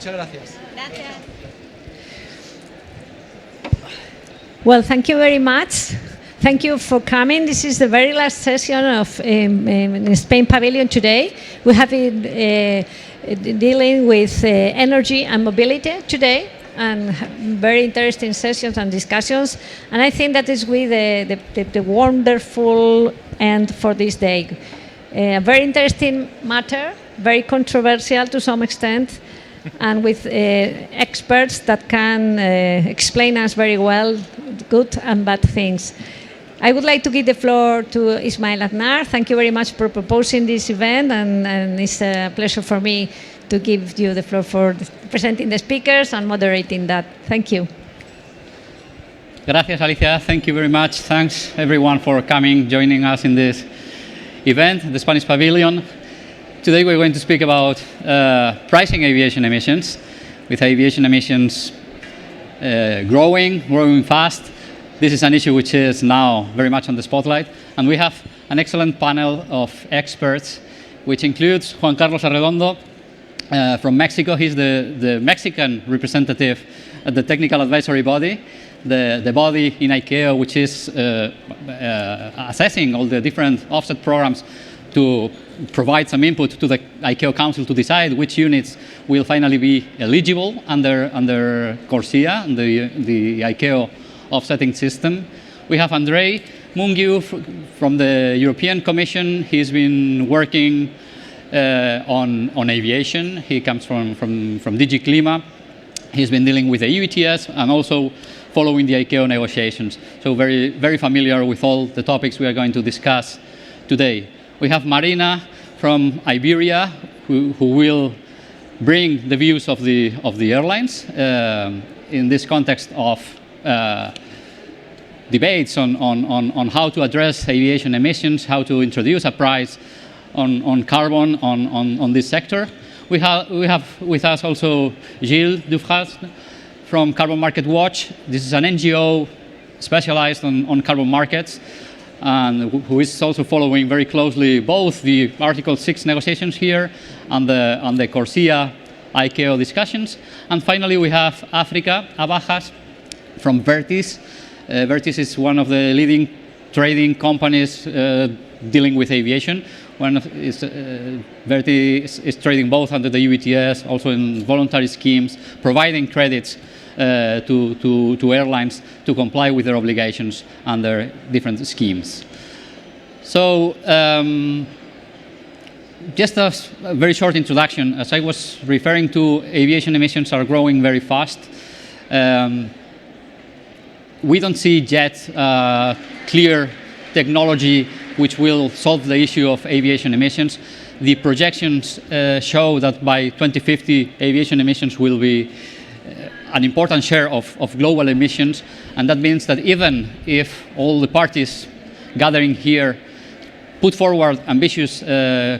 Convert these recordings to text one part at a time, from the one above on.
Muchas gracias. Gracias. Well, thank you very much. Thank you for coming. This is the very last session of in Spain Pavilion today. We have been dealing with energy and mobility today, and very interesting sessions and discussions. And I think that is with the wonderful end for this day. Very interesting matter, very controversial to some extent, and with experts that can explain us very well good and bad things. I would like to give the floor to Ismail Aznar. Thank you very much for proposing this event, and it's a pleasure for me to give you the floor for presenting the speakers and moderating that. Thank you. Gracias, Alicia. Thank you very much. Thanks, everyone, for coming, joining us in this event, the Spanish Pavilion. Today we're going to speak about pricing aviation emissions, with aviation emissions growing fast. This is an issue which is now very much on the spotlight, and we have an excellent panel of experts, which includes Juan Carlos Arredondo from Mexico. He's the Mexican representative at the technical advisory body, the body in ICAO which is assessing all the different offset programs to provide some input to the ICAO Council to decide which units will finally be eligible under CORSIA, the ICAO offsetting system. We have Andrei Mungiu from the European Commission. He's been working on aviation. He comes from DG Clima. He's been dealing with the EU ETS and also following the ICAO negotiations. So very, very familiar with all the topics we are going to discuss today. We have Marina from Iberia, who will bring the views of the airlines in this context of debates on how to address aviation emissions, how to introduce a price on carbon on this sector. We have with us also Gilles Dufras from Carbon Market Watch. This is an NGO specialized on carbon markets, and who is also following very closely both the Article 6 negotiations here and the CORSIA ICAO discussions. And finally, we have Africa Abajas from Vertis. Vertis is one of the leading trading companies dealing with aviation. Vertis is trading both under the EU ETS, also in voluntary schemes, providing credits to airlines to comply with their obligations under different schemes. So just a very short introduction. As I was referring to, aviation emissions are growing very fast. We don't see yet clear technology which will solve the issue of aviation emissions. The projections show that by 2050, aviation emissions will be an important share of global emissions, and that means that even if all the parties gathering here put forward ambitious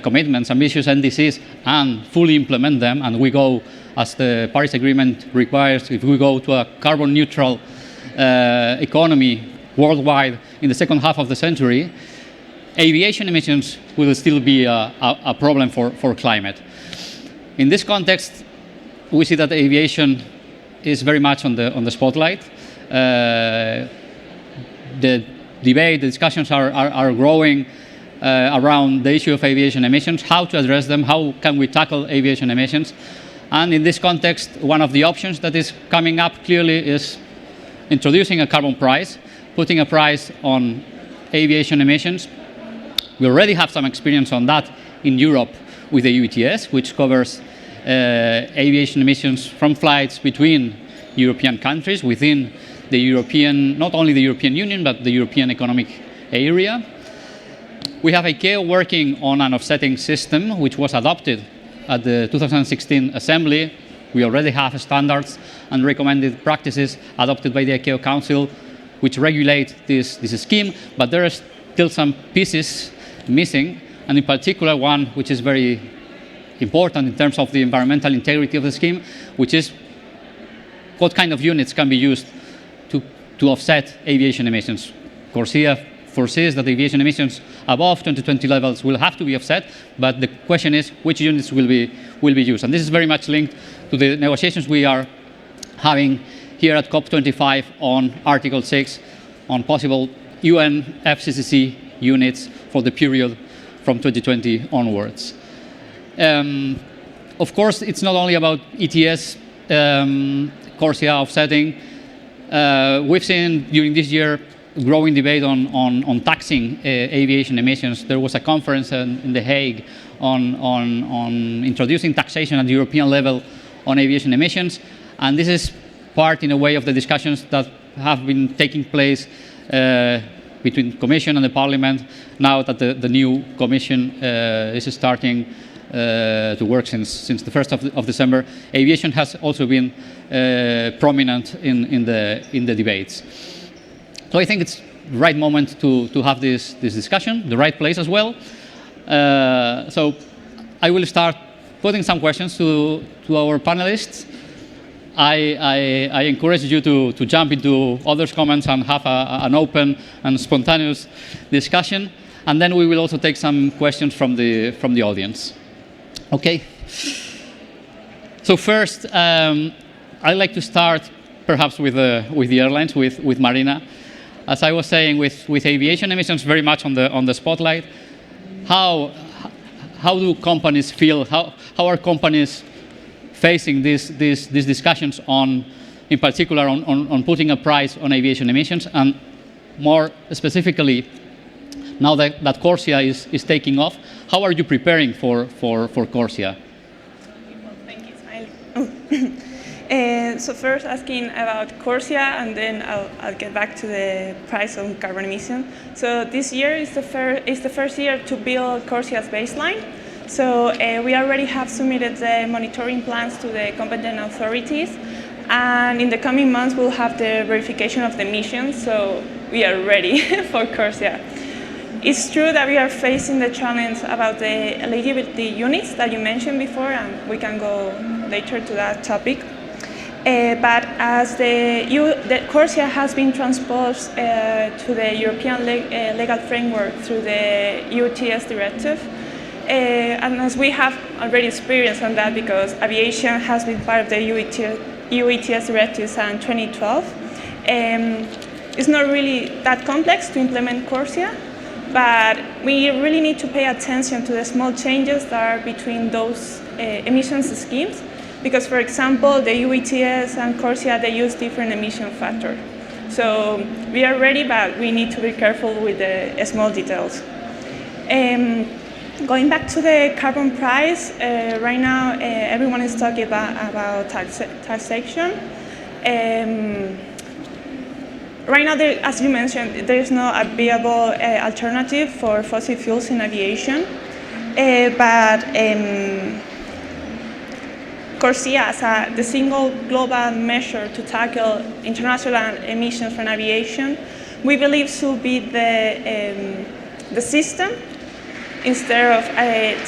commitments, ambitious NDCs, and fully implement them, and we go, as the Paris Agreement requires, if we go to a carbon neutral economy worldwide in the second half of the century, aviation emissions will still be a problem for climate. In this context, we see that aviation is very much on the spotlight. The debate, the discussions are growing around the issue of aviation emissions, how to address them, how can we tackle aviation emissions. And in this context, one of the options that is coming up clearly is introducing a carbon price, putting a price on aviation emissions. We already have some experience on that in Europe with the EU ETS, which covers aviation emissions from flights between European countries within the European, not only the European Union, but the European Economic Area. We have ICAO working on an offsetting system, which was adopted at the 2016 Assembly. We already have standards and recommended practices adopted by the ICAO Council, which regulate this scheme, but there are still some pieces missing, and in particular one which is very important in terms of the environmental integrity of the scheme, which is what kind of units can be used to offset aviation emissions. CORSIA foresees that aviation emissions above 2020 levels will have to be offset, but the question is which units will be used. And this is very much linked to the negotiations we are having here at COP25 on Article 6 on possible UN FCCC units for the period from 2020 onwards. Of course, it's not only about ETS, CORSIA offsetting. We've seen during this year growing debate on taxing aviation emissions. There was a conference in The Hague on introducing taxation at the European level on aviation emissions, and this is part, in a way, of the discussions that have been taking place between the Commission and the Parliament now that the new Commission is starting to work since the 1st of December. Aviation has also been prominent in the debates. So I think it's the right moment to have this discussion, the right place as well. So I will start putting some questions to our panelists. I encourage you to jump into others' comments and have an open and spontaneous discussion. And then we will also take some questions from the audience. Okay. So first, I'd like to start perhaps with the airlines, with Marina. As I was saying, with aviation emissions very much on the spotlight, how do companies feel? How are companies facing these discussions in particular on putting a price on aviation emissions, and more specifically, now that CORSIA is taking off, how are you preparing for CORSIA? Well, thank you, Ismail. So first asking about CORSIA, and then I'll get back to the price on carbon emission. So this year is the first year to build CORSIA's baseline. So we already have submitted the monitoring plans to the competent authorities, and in the coming months we'll have the verification of the emissions, so we are ready for CORSIA. It's true that we are facing the challenge about the eligibility units that you mentioned before, and we can go later to that topic. But as the CORSIA has been transposed to the European legal framework through the EU ETS directive, and as we have already experienced on that because aviation has been part of the EU ETS directive since 2012, it's not really that complex to implement CORSIA, but we really need to pay attention to the small changes that are between those emissions schemes. Because, for example, the EU ETS and CORSIA, they use different emission factors. So we are ready, but we need to be careful with the small details. Going back to the carbon price, right now everyone is talking about taxation. Right now, as you mentioned, there is no viable alternative for fossil fuels in aviation, but CORSIA, as the single global measure to tackle international emissions from aviation, we believe should be the system instead of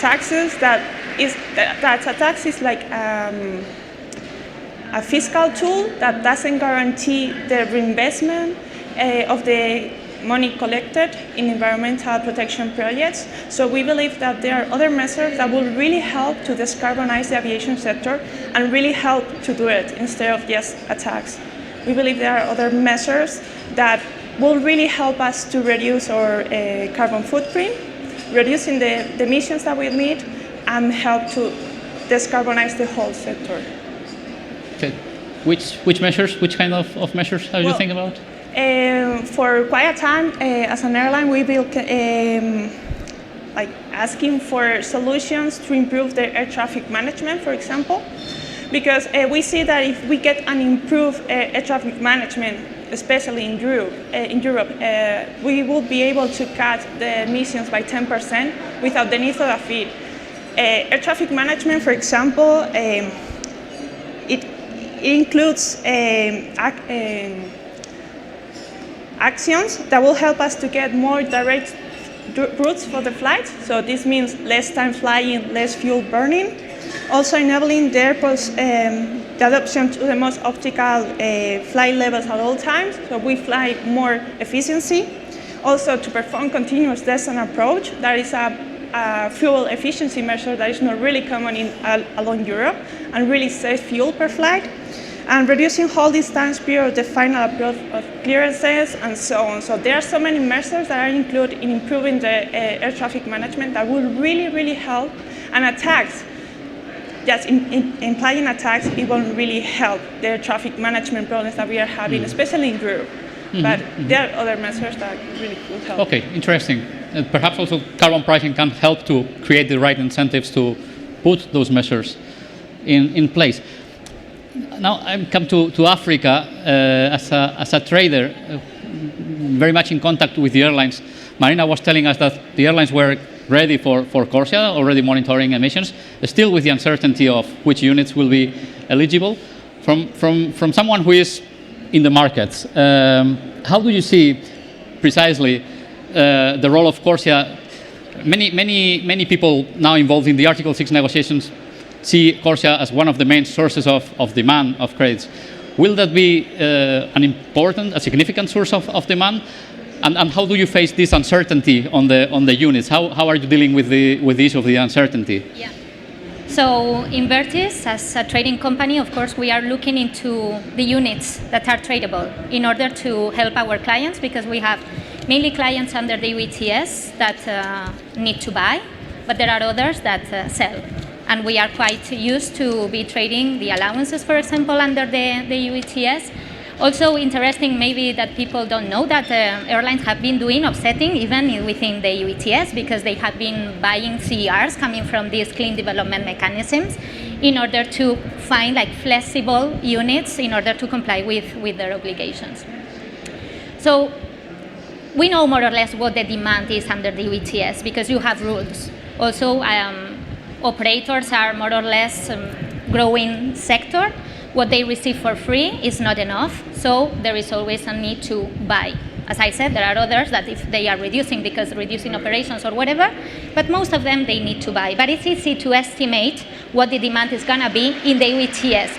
taxes. That a tax is like a fiscal tool that doesn't guarantee the reinvestment of the money collected in environmental protection projects. So we believe that there are other measures that will really help to decarbonize the aviation sector and really help to do it instead of just a tax. We believe there are other measures that will really help us to reduce our carbon footprint, reducing the emissions that we emit, and help to decarbonize the whole sector. Okay. Which measures, which kind of measures are you thinking about? For quite a time, as an airline, we've been like asking for solutions to improve the air traffic management, for example, because we see that if we get an improved air traffic management, especially in Europe, we will be able to cut the emissions by 10% without the need of a fee. Air traffic management, for example, it includes actions that will help us to get more direct routes for the flights. So this means less time flying, less fuel burning. Also enabling the airports the adoption to the most optimal flight levels at all times, so we fly more efficiency. Also to perform continuous descent approach, that is a fuel efficiency measure that is not really common along Europe and really saves fuel per flight. And reducing holding time period of the final approach of clearances and so on. So there are so many measures that are included in improving the air traffic management that will really, really help. And attacks, just implying attacks, it won't really help the air traffic management problems that we are having, especially in Europe. But there are other measures that really could help. Okay, interesting. Perhaps also carbon pricing can help to create the right incentives to put those measures in place. Now I come to Africa as a trader, very much in contact with the airlines. Marina was telling us that the airlines were ready for CORSIA, already monitoring emissions, still with the uncertainty of which units will be eligible. From someone who is in the markets, how do you see precisely the role of CORSIA? Many people now involved in the Article 6 negotiations see CORSIA as one of the main sources of demand of credits. Will that be a significant source of demand? And how do you face this uncertainty on the units? How are you dealing with the issue of the uncertainty? Yeah. So in Vertis, as a trading company, of course, we are looking into the units that are tradable in order to help our clients, because we have mainly clients under the ETS that need to buy, but there are others that sell. And we are quite used to be trading the allowances, for example, under the ETS. Also interesting maybe that people don't know that airlines have been doing offsetting even within the ETS, because they have been buying CERs coming from these clean development mechanisms in order to find like flexible units in order to comply with their obligations. So we know more or less what the demand is under the ETS because you have rules. Also, operators are more or less growing sector. What they receive for free is not enough, so there is always a need to buy. As I said, there are others that if they are reducing operations or whatever, but most of them they need to buy. But it's easy to estimate what the demand is going to be in the ETS.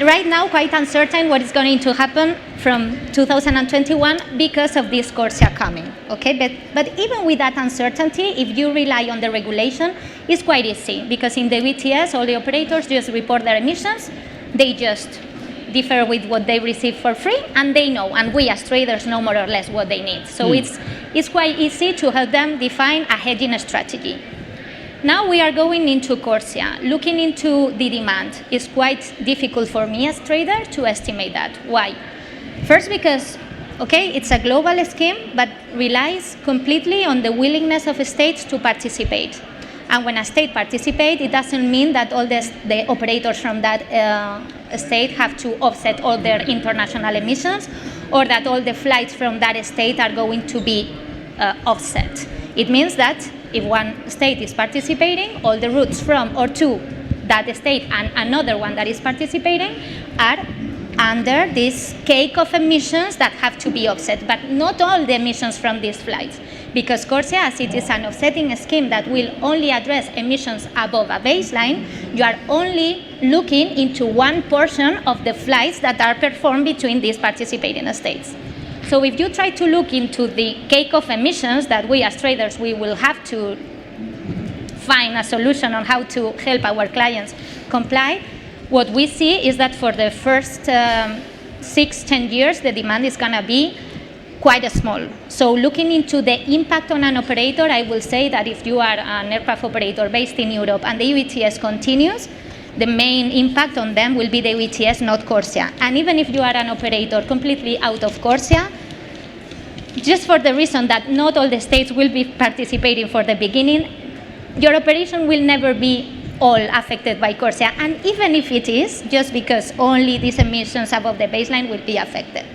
Right now, quite uncertain what is going to happen from 2021 because of this CORSIA coming. Okay, but even with that uncertainty, if you rely on the regulation, it's quite easy, because in the ETS, all the operators just report their emissions. They just differ with what they receive for free, and they know, and we as traders know more or less what they need. So it's quite easy to help them define a hedging strategy. Now we are going into CORSIA. Looking into the demand is quite difficult for me as trader to estimate that. Why? First, because it's a global scheme, but relies completely on the willingness of states to participate. And when a state participates, it doesn't mean that all the operators from that state have to offset all their international emissions, or that all the flights from that state are going to be offset. It means that if one state is participating, all the routes from or to that state and another one that is participating are under this cake of emissions that have to be offset, but not all the emissions from these flights. Because CORSIA, as it is an offsetting scheme that will only address emissions above a baseline, you are only looking into one portion of the flights that are performed between these participating states. So if you try to look into the cake of emissions that we as traders, we will have to find a solution on how to help our clients comply, what we see is that for the first 6-10 years, the demand is going to be quite small. So looking into the impact on an operator, I will say that if you are an aircraft operator based in Europe and the ETS continues, the main impact on them will be the ETS, not CORSIA. And even if you are an operator completely out of CORSIA, just for the reason that not all the states will be participating for the beginning, your operation will never be all affected by CORSIA. And even if it is, just because only these emissions above the baseline will be affected.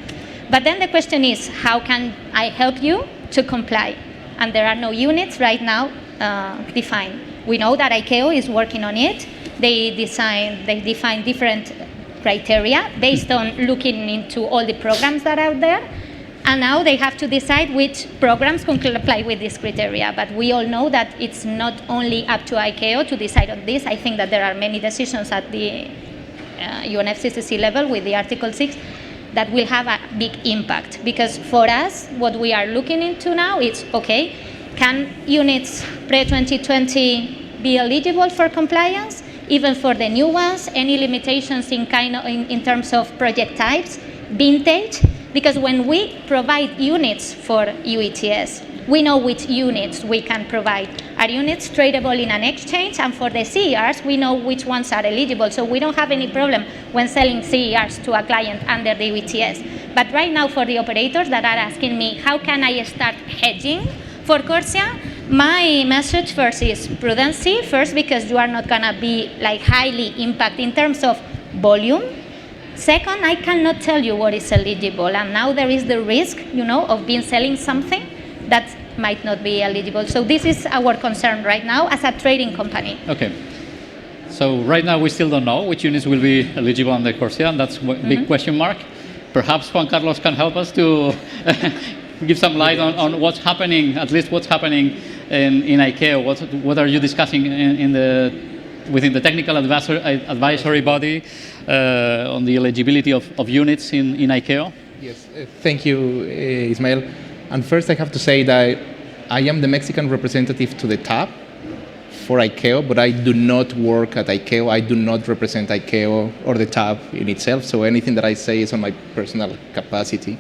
But then the question is, how can I help you to comply? And there are no units right now defined. We know that ICAO is working on it. They define different criteria based on looking into all the programs that are out there. And now they have to decide which programs can comply with this criteria. But we all know that it's not only up to ICAO to decide on this. I think that there are many decisions at the UNFCCC level with the Article 6 that will have a big impact. Because for us, what we are looking into now is, can units pre-2020 be eligible for compliance? Even for the new ones, any limitations in terms of project types, vintage? Because when we provide units for UETS, we know which units we can provide. Are units tradable in an exchange? And for the CERs, we know which ones are eligible. So we don't have any problem when selling CERs to a client under the UETS. But right now, for the operators that are asking me, how can I start hedging for CORSIA? My message first is prudency. First, because you are not going to be like highly impacted in terms of volume. Second, I cannot tell you what is eligible. And now there is the risk, of being selling something that might not be eligible. So this is our concern right now as a trading company. Okay. So right now we still don't know which units will be eligible on the CORSIA, and that's a big question mark. Perhaps Juan Carlos can help us to give some light on what's happening, at least what's happening in ICAO. What are you discussing within the technical advisory body on the eligibility of units in ICAO? Yes, thank you, Ismael. And first I have to say that I am the Mexican representative to the TAP for ICAO, but I do not work at ICAO. I do not represent ICAO or the TAP in itself, so anything that I say is on my personal capacity.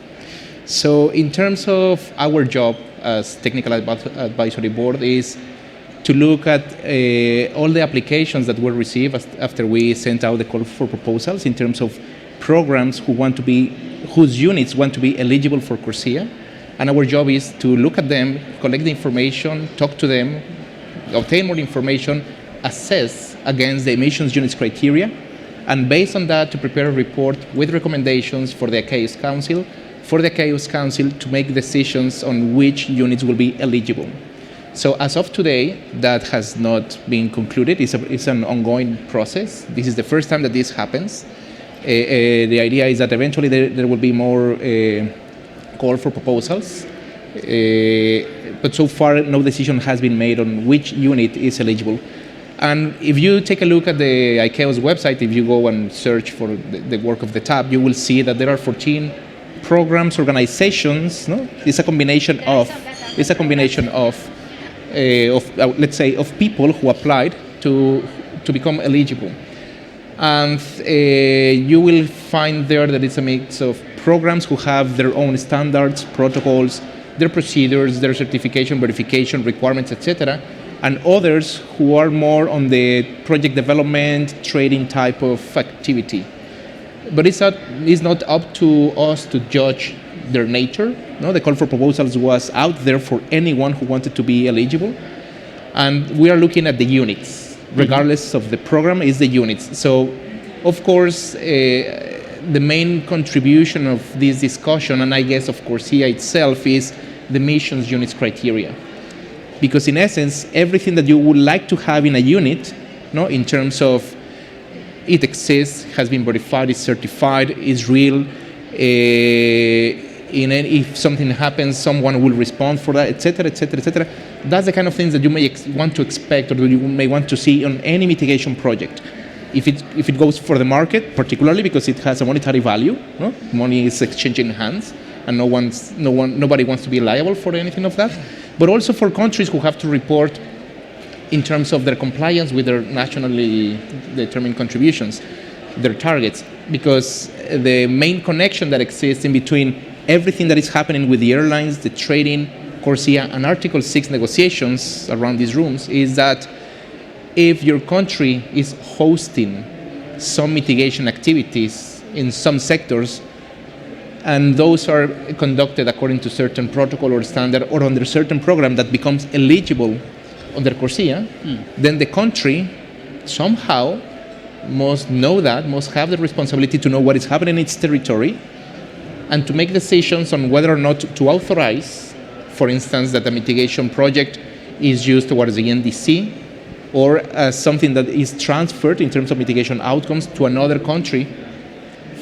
So in terms of our job as Technical Advisory Board is to look at all the applications that were received after we sent out the call for proposals in terms of programs whose units want to be eligible for CORSIA. And our job is to look at them, collect the information, talk to them, obtain more information, assess against the emissions units criteria, and based on that to prepare a report with recommendations for the ICAO's Council, to make decisions on which units will be eligible. So as of today, that has not been concluded. It's an ongoing process. This is the first time that this happens. The idea is that eventually there will be more call for proposals, but so far no decision has been made on which unit is eligible. And if you take a look at the ICAO's website, if you go and search for the work of the TAP, you will see that there are 14 programs, organizations. No, it's a combination of let's say of people who applied to become eligible. And you will find there that it's a mix of programs who have their own standards, protocols, their procedures, their certification, verification requirements, etc., and others who are more on the project development, trading type of activity. But it's not up to us to judge their nature. No, the call for proposals was out there for anyone who wanted to be eligible, and we are looking at the units. Regardless of the program, is the units. So, of course, the main contribution of this discussion, and I guess of CORSIA itself, is the emissions units criteria. Because in essence, everything that you would like to have in a unit, no, in terms of it exists, has been verified, is certified, is real, if something happens, someone will respond for that, etc., etc., etc. That's the kind of things that you may want to expect, or you may want to see on any mitigation project. If it goes for the market, particularly because it has a monetary value, no? Money is exchanging hands, and nobody wants to be liable for anything of that. But also for countries who have to report in terms of their compliance with their nationally determined contributions, their targets, because the main connection that exists in between everything that is happening with the airlines, the trading, CORSIA, and Article 6 negotiations around these rooms is that if your country is hosting some mitigation activities in some sectors, and those are conducted according to certain protocol or standard or under certain program that becomes eligible under CORSIA, then the country somehow must know that, must have the responsibility to know what is happening in its territory, and to make decisions on whether or not to authorize, for instance, that a mitigation project is used towards the NDC, or something that is transferred in terms of mitigation outcomes to another country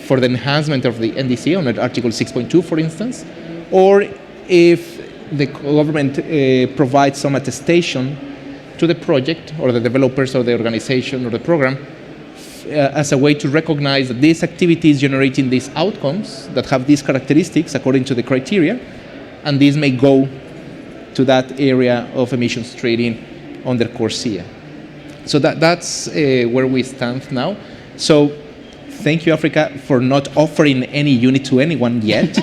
for the enhancement of the NDC on Article 6.2, for instance, or if the government provides some attestation to the project or the developers or the organization or the program as a way to recognize that this activity is generating these outcomes that have these characteristics according to the criteria, and these may go to that area of emissions trading under CORSIA. So that's where we stand now. So thank you, Africa, for not offering any unit to anyone yet,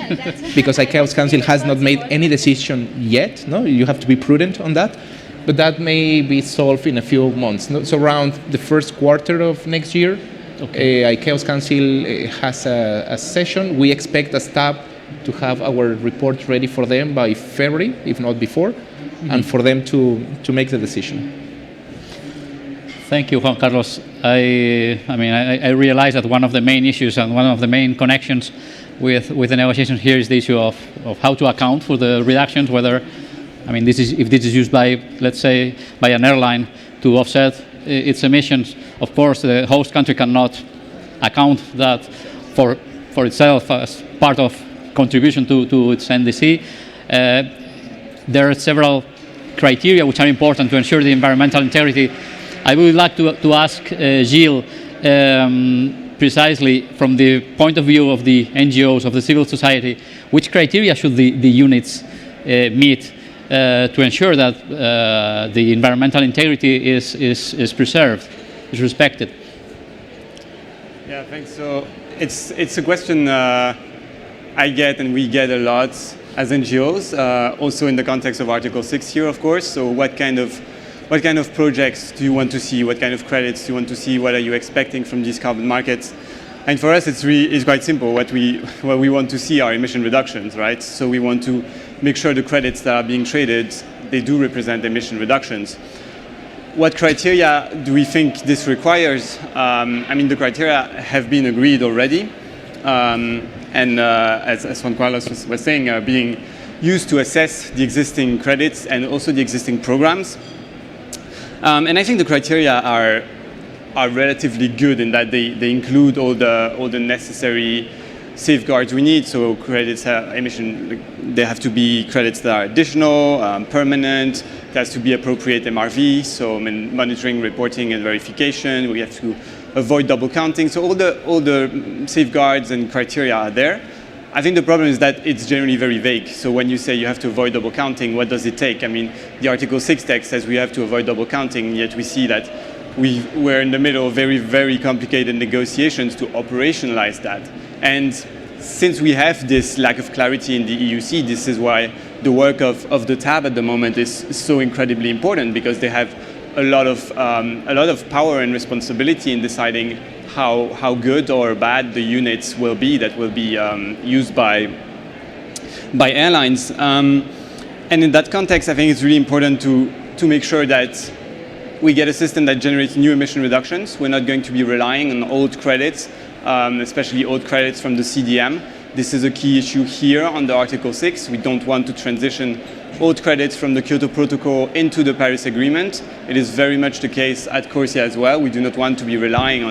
because ICAO's Council has not made any decision yet. No, you have to be prudent on that. But that may be solved in a few months. No? So around the first quarter of next year, ICAO's Council has a session. We expect as TAB to have our report ready for them by February, if not before, and for them to make the decision. Thank you, Juan Carlos. I realize that one of the main issues and one of the main connections with the negotiations here is the issue of how to account for the reductions, whether, if this is used by, let's say, by an airline to offset its emissions. Of course, the host country cannot account that for itself as part of contribution to its NDC. There are several criteria which are important to ensure the environmental integrity. I would like to ask Gilles, precisely from the point of view of the NGOs, of the civil society, which criteria should the units meet to ensure that the environmental integrity is preserved, is respected? Yeah, thanks. So it's a question I get and we get a lot as NGOs, also in the context of Article 6 here, of course. So what kind of projects do you want to see? What kind of credits do you want to see? What are you expecting from these carbon markets? And for us, it's quite simple. What we want to see are emission reductions, right? So we want to make sure the credits that are being traded, they do represent emission reductions. What criteria do we think this requires? The criteria have been agreed already. As Juan Carlos was saying, being used to assess the existing credits and also the existing programs. And I think the criteria are relatively good in that they include all the necessary safeguards we need. So credits they have to be credits that are additional, permanent. There has to be appropriate MRV, so monitoring, reporting, and verification. We have to avoid double counting. So all the safeguards and criteria are there. I think the problem is that it's generally very vague. So when you say you have to avoid double counting, what does it take? The Article 6 text says we have to avoid double counting, yet we see that we're in the middle of very, very complicated negotiations to operationalize that. And since we have this lack of clarity in the EUC, this is why the work of the TAB at the moment is so incredibly important, because they have a lot of power and responsibility in deciding how good or bad the units will be that will be used by airlines. And in that context, I think it's really important to make sure that we get a system that generates new emission reductions. We're not going to be relying on old credits, especially old credits from the CDM. This is a key issue here under Article 6. We don't want to transition old credits from the Kyoto Protocol into the Paris Agreement. It is very much the case at CORSIA as well. We do not want to be relying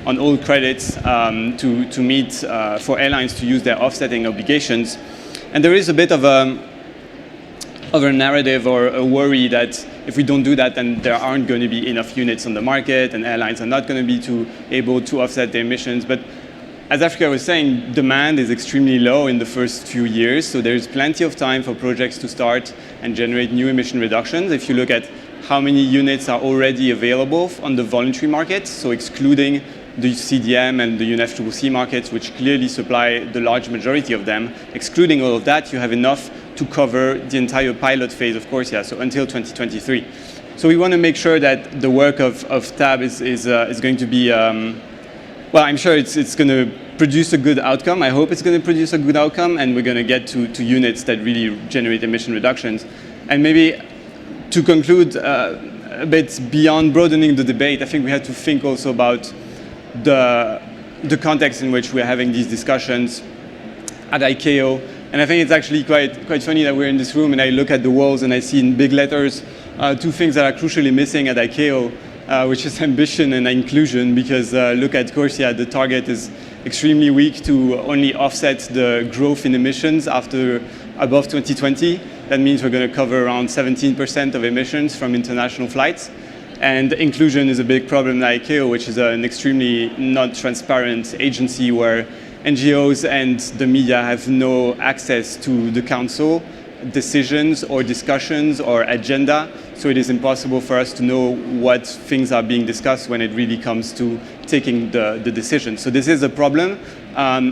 on old credits to meet, for airlines to use their offsetting obligations. And there is a bit of a narrative or a worry that if we don't do that, then there aren't going to be enough units on the market and airlines are not going to be able to offset their emissions. But as Africa was saying, demand is extremely low in the first few years, so there's plenty of time for projects to start and generate new emission reductions. If you look at how many units are already available on the voluntary market, so excluding the CDM and the UNFCCC markets, which clearly supply the large majority of them, excluding all of that, you have enough to cover the entire pilot phase of CORSIA, so until 2023. So we want to make sure that the work of TAB is going to be well, I'm sure it's going to produce a good outcome. I hope it's going to produce a good outcome, and we're going to get to units that really generate emission reductions. And maybe to conclude a bit beyond broadening the debate, I think we have to think also about the context in which we're having these discussions at ICAO. And I think it's actually quite funny that we're in this room and I look at the walls and I see in big letters two things that are crucially missing at ICAO. Which is ambition and inclusion, because look at CORSIA, the target is extremely weak to only offset the growth in emissions above 2020. That means we're going to cover around 17% of emissions from international flights. And inclusion is a big problem at ICAO, which is an extremely not transparent agency where NGOs and the media have no access to the council decisions or discussions or agenda, so it is impossible for us to know what things are being discussed when it really comes to taking the decision. So this is a problem.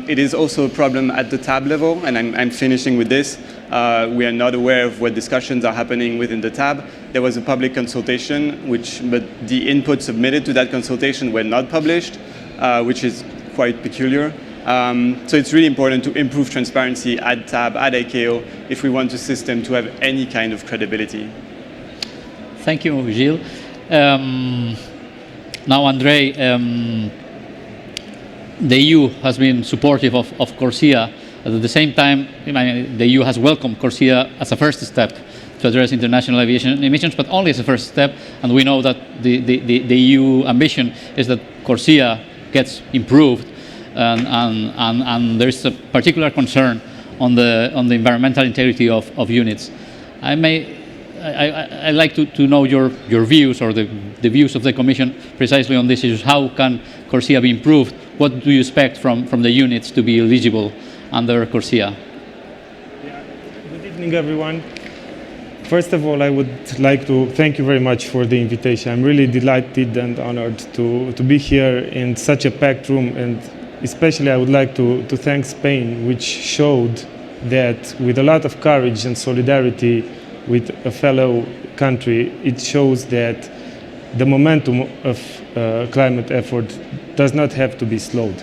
It is also a problem at the tab level, and I'm finishing with this. We are not aware of what discussions are happening within the tab. There was a public consultation, but the inputs submitted to that consultation were not published, which is quite peculiar. So it's really important to improve transparency at tab, at ICAO, if we want the system to have any kind of credibility. Thank you, Gilles. Now, Andre, the EU has been supportive of CORSIA. At the same time, the EU has welcomed CORSIA as a first step to address international aviation emissions, but only as a first step. And we know that the EU ambition is that CORSIA gets improved, and there is a particular concern on the environmental integrity of units. I'd like to know your views, or the views of the Commission precisely on these issues. How can CORSIA be improved? What do you expect from the units to be eligible under CORSIA? Good evening, everyone. First of all, I would like to thank you very much for the invitation. I'm really delighted and honored to be here in such a packed room, and especially I would like to thank Spain, which showed that with a lot of courage and solidarity with a fellow country, it shows that the momentum of climate effort does not have to be slowed.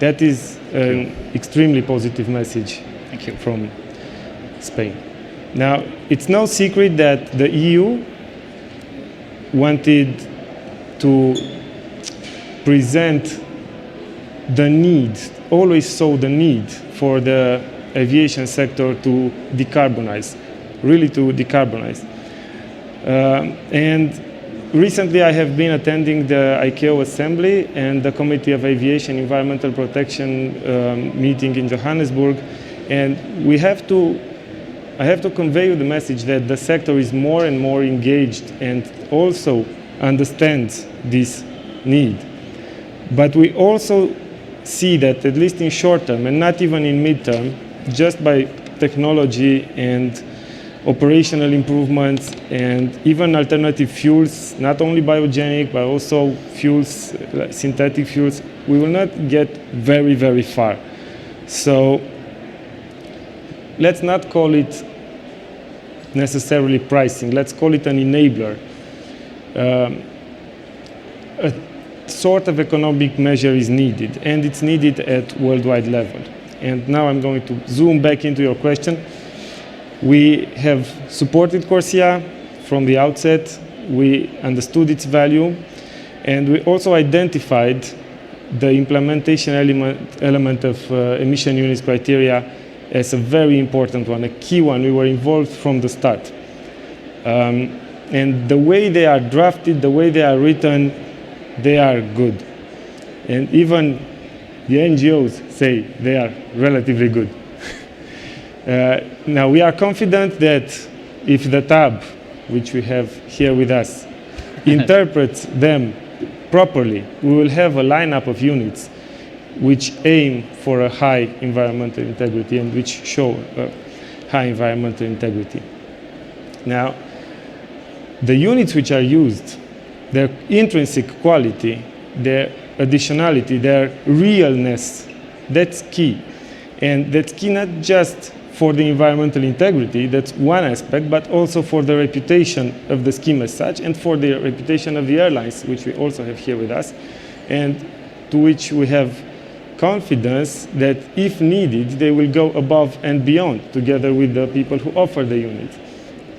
That is an extremely positive message from Spain. Now, it's no secret that the EU wanted to present the need, always saw the need for the aviation sector to decarbonize, really to decarbonize. And recently I have been attending the ICAO Assembly and the Committee of Aviation Environmental Protection meeting in Johannesburg, and I have to convey you the message that the sector is more and more engaged and also understands this need. But we also see that, at least in short term, and not even in mid-term, just by technology and operational improvements and even alternative fuels, not only biogenic, but also fuels, synthetic fuels, we will not get very, very far. So let's not call it necessarily pricing. Let's call it an enabler. A sort of economic measure is needed, and it's needed at worldwide level. And now I'm going to zoom back into your question. We have supported CORSIA from the outset. We understood its value, and we also identified the implementation element of emission units criteria as a very important one, a key one. We were involved from the start. And the way they are drafted, the way they are written, they are good. And even the NGOs say they are relatively good. Now, we are confident that if the tab, which we have here with us, interprets them properly, we will have a lineup of units which aim for a high environmental integrity and which show high environmental integrity. Now, the units which are used, their intrinsic quality, their additionality, their realness, that's key. And that's key not just for the environmental integrity, that's one aspect, but also for the reputation of the scheme as such, and for the reputation of the airlines, which we also have here with us, and to which we have confidence that if needed, they will go above and beyond together with the people who offer the unit.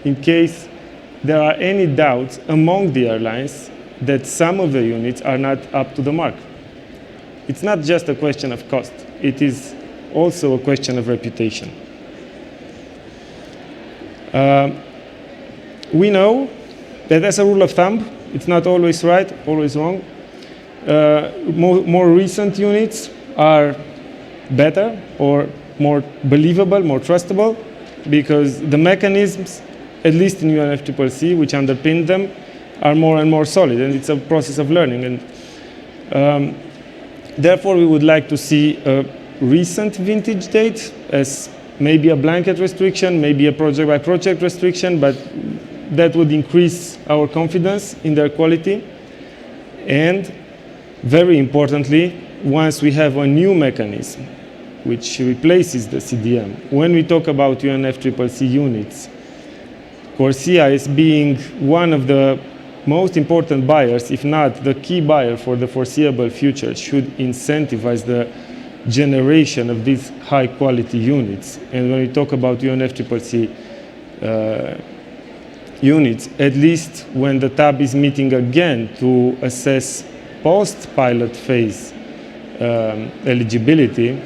In case there are any doubts among the airlines that some of the units are not up to the mark. It's not just a question of cost, it is also a question of reputation. We know that as a rule of thumb, it's not always right, always wrong. More recent units are better or more believable, more trustable, because the mechanisms, at least in UNFCCC, which underpin them, are more and more solid, and it's a process of learning. And therefore, we would like to see a recent vintage date, as maybe a blanket restriction, maybe a project-by-project restriction, but that would increase our confidence in their quality. And very importantly, once we have a new mechanism which replaces the CDM, when we talk about UNFCCC units, CORSIA is being one of the most important buyers, if not the key buyer for the foreseeable future, should incentivize the generation of these high-quality units. And when we talk about UNFCCC units, at least when the TAB is meeting again to assess post-pilot phase eligibility,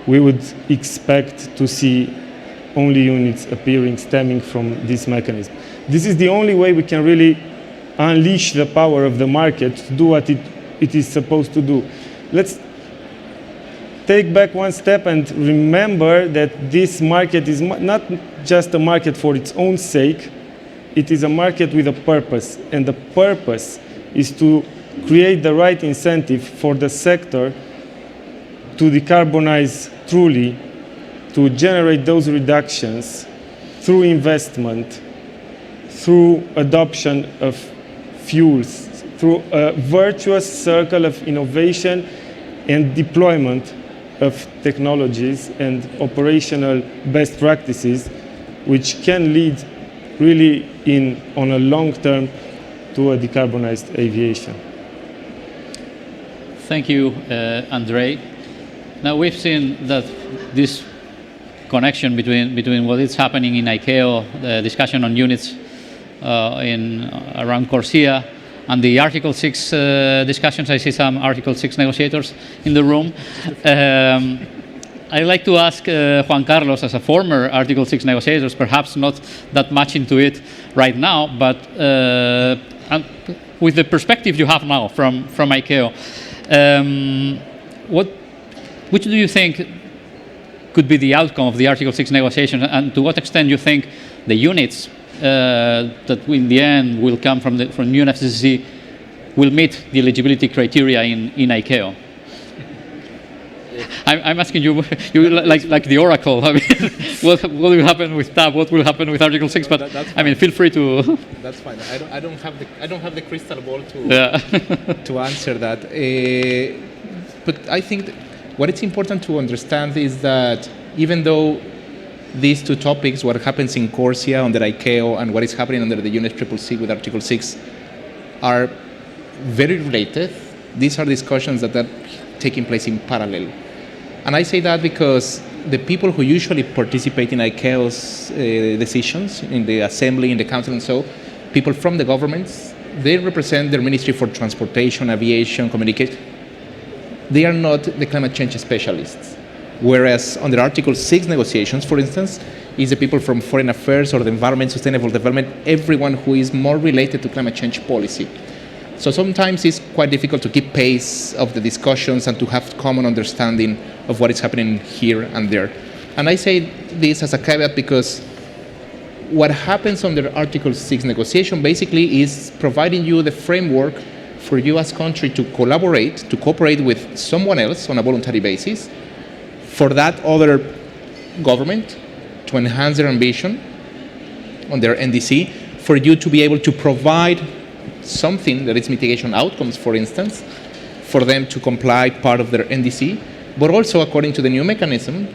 we would expect to see only units appearing stemming from this mechanism. This is the only way we can really unleash the power of the market to do what it is supposed to do. Let's take back one step and remember that this market is not just a market for its own sake, it is a market with a purpose, and the purpose is to create the right incentive for the sector to decarbonize truly, to generate those reductions through investment, through adoption of fuels, through a virtuous circle of innovation and deployment of technologies and operational best practices, which can lead really on a long term to a decarbonized aviation. Thank you, Andrei. Now we've seen that this connection between what is happening in ICAO, the discussion on units around CORSIA, and the Article 6 discussions. I see some Article 6 negotiators in the room. I'd like to ask Juan Carlos, as a former Article 6 negotiator, perhaps not that much into it right now, but with the perspective you have now from ICAO, which do you think could be the outcome of the Article 6 negotiations, and to what extent do you think the units that in the end will come from UNFCCC will meet the eligibility criteria in ICAO? I'm asking you like the oracle. I mean, what will happen with TAB? What will happen with Article 6? But I mean, feel free to. That's fine. I don't have the crystal ball to to answer that. But I think what it's important to understand is that even though these two topics, what happens in CORSIA under ICAO and what is happening under the UNFCCC with Article 6, are very related, these are discussions that are taking place in parallel. And I say that because the people who usually participate in ICAO's decisions, in the assembly, in the council and so, people from the governments, they represent their Ministry for Transportation, Aviation, Communication. They are not the climate change specialists. Whereas under Article 6 negotiations, for instance, is the people from Foreign Affairs or the Environment, Sustainable Development, everyone who is more related to climate change policy. So sometimes it's quite difficult to keep pace of the discussions and to have common understanding of what is happening here and there. And I say this as a caveat because what happens under Article 6 negotiation basically is providing you the framework for you as country to collaborate, to cooperate with someone else on a voluntary basis, for that other government to enhance their ambition on their NDC, for you to be able to provide something that is mitigation outcomes, for instance, for them to comply part of their NDC, but also according to the new mechanism,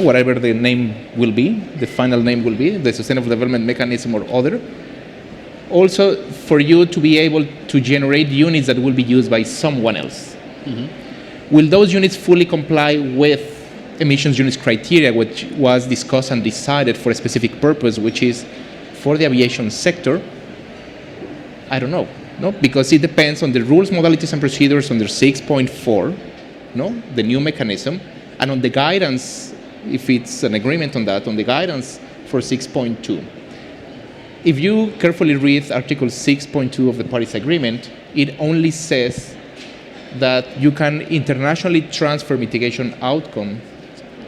whatever the name will be, the final name will be, the Sustainable Development Mechanism or other, also for you to be able to generate units that will be used by someone else. Mm-hmm. Will those units fully comply with emissions units criteria, which was discussed and decided for a specific purpose, which is for the aviation sector? I don't know, no, because it depends on the rules, modalities, and procedures under 6.4, no, the new mechanism, and on the guidance, if it's an agreement on that, on the guidance for 6.2. If you carefully read Article 6.2 of the Paris Agreement, it only says that you can internationally transfer mitigation outcome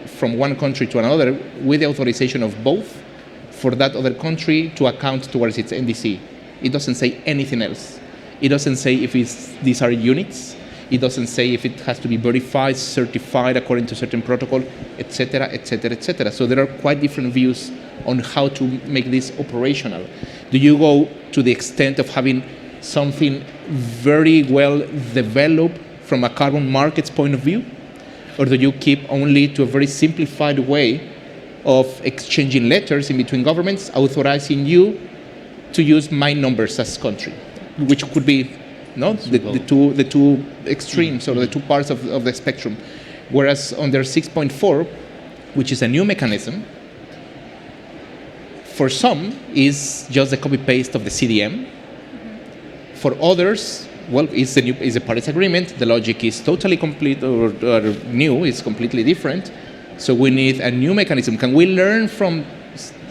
from one country to another with the authorization of both for that other country to account towards its NDC. It doesn't say anything else. It doesn't say if these are units. It doesn't say if it has to be verified, certified according to certain protocol, etc., etc., etc. So there are quite different views on how to make this operational. Do you go to the extent of having something very well developed from a carbon markets point of view? Or do you keep only to a very simplified way of exchanging letters in between governments, authorizing you to use my numbers as country, which could be the two extremes or the two parts of the spectrum. Whereas under 6.4, which is a new mechanism, for some is just a copy-paste of the CDM. For others, well, it's a Paris Agreement. The logic is totally complete or new. It's completely different. So we need a new mechanism. Can we learn from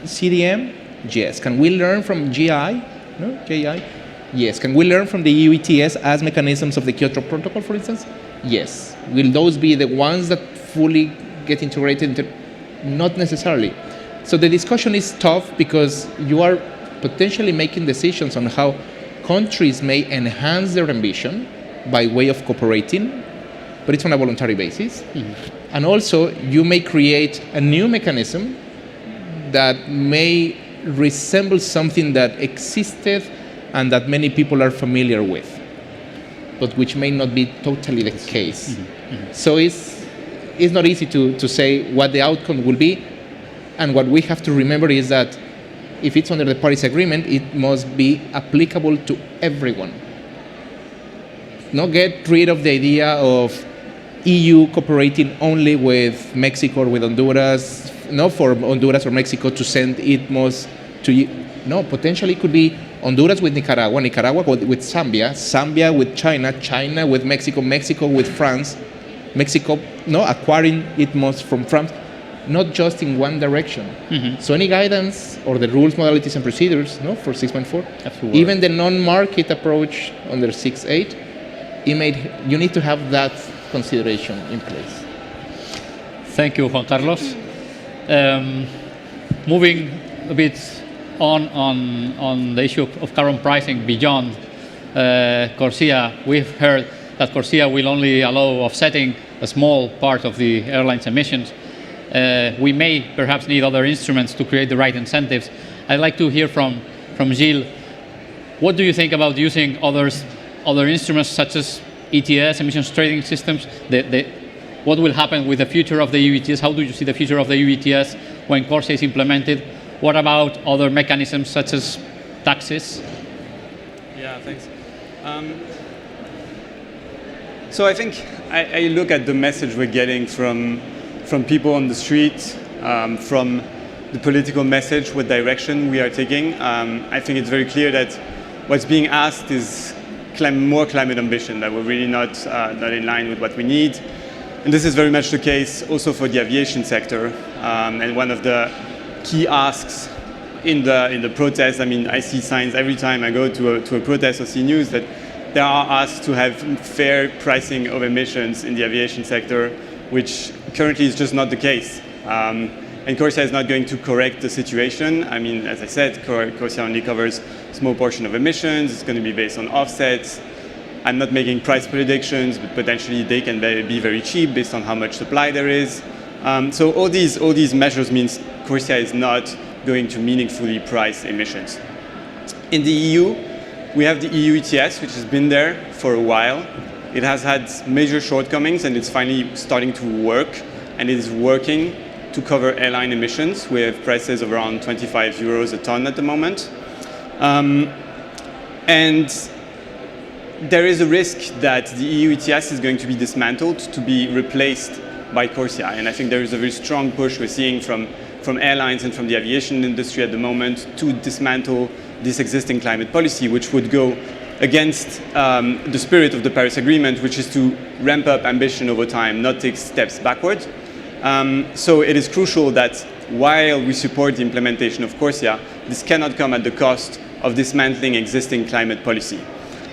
CDM? Yes. Can we learn from GI? No? GI? Yes. Can we learn from the EU ETS as mechanisms of the Kyoto Protocol, for instance? Yes. Will those be the ones that fully get integrated into? Not necessarily. So the discussion is tough because you are potentially making decisions on how countries may enhance their ambition by way of cooperating, but it's on a voluntary basis. Mm-hmm. And also, you may create a new mechanism that may resemble something that existed and that many people are familiar with, but which may not be totally the case. Mm-hmm. Mm-hmm. So it's not easy to say what the outcome will be. And what we have to remember is that if it's under the Paris Agreement, it must be applicable to everyone. Not get rid of the idea of EU cooperating only with Mexico or with Honduras, not for Honduras or Mexico to send it most to you. No, potentially it could be Honduras with Nicaragua, Nicaragua with Zambia, Zambia with China, China with Mexico, Mexico with France, Mexico acquiring it most from France. Not just in one direction. Mm-hmm. So any guidance or the rules, modalities, and procedures for 6.4, even the non-market approach under 6.8, you need to have that consideration in place. Thank you, Juan Carlos. Moving a bit on the issue of carbon pricing beyond CORSIA, we've heard that CORSIA will only allow offsetting a small part of the airline's emissions. We may perhaps need other instruments to create the right incentives. I'd like to hear from Gilles. What do you think about using other instruments such as ETS, emissions trading systems? What will happen with the future of the EU ETS? How do you see the future of the EU ETS when CORSIA is implemented? What about other mechanisms such as taxes? Yeah, thanks. So I think I look at the message we're getting from people on the street, from the political message, what direction we are taking. I think it's very clear that what's being asked is more climate ambition, that we're really not in line with what we need. And this is very much the case also for the aviation sector. And one of the key asks in the protest, I see signs every time I go to a protest or see news that there are asks to have fair pricing of emissions in the aviation sector, which currently is just not the case. And CORSIA is not going to correct the situation. As I said, CORSIA only covers a small portion of emissions. It's going to be based on offsets. I'm not making price predictions, but potentially they can be very cheap based on how much supply there is. So all these measures means CORSIA is not going to meaningfully price emissions. In the EU, we have the EU ETS, which has been there for a while. It has had major shortcomings, and it's finally starting to work, and it is working to cover airline emissions. We have prices of around 25 euros a ton at the moment. And there is a risk that the EU ETS is going to be dismantled to be replaced by CORSIA. And I think there is a very strong push we're seeing from airlines and from the aviation industry at the moment to dismantle this existing climate policy, which would go against the spirit of the Paris Agreement, which is to ramp up ambition over time, not take steps backward. So it is crucial that while we support the implementation of CORSIA, this cannot come at the cost of dismantling existing climate policy.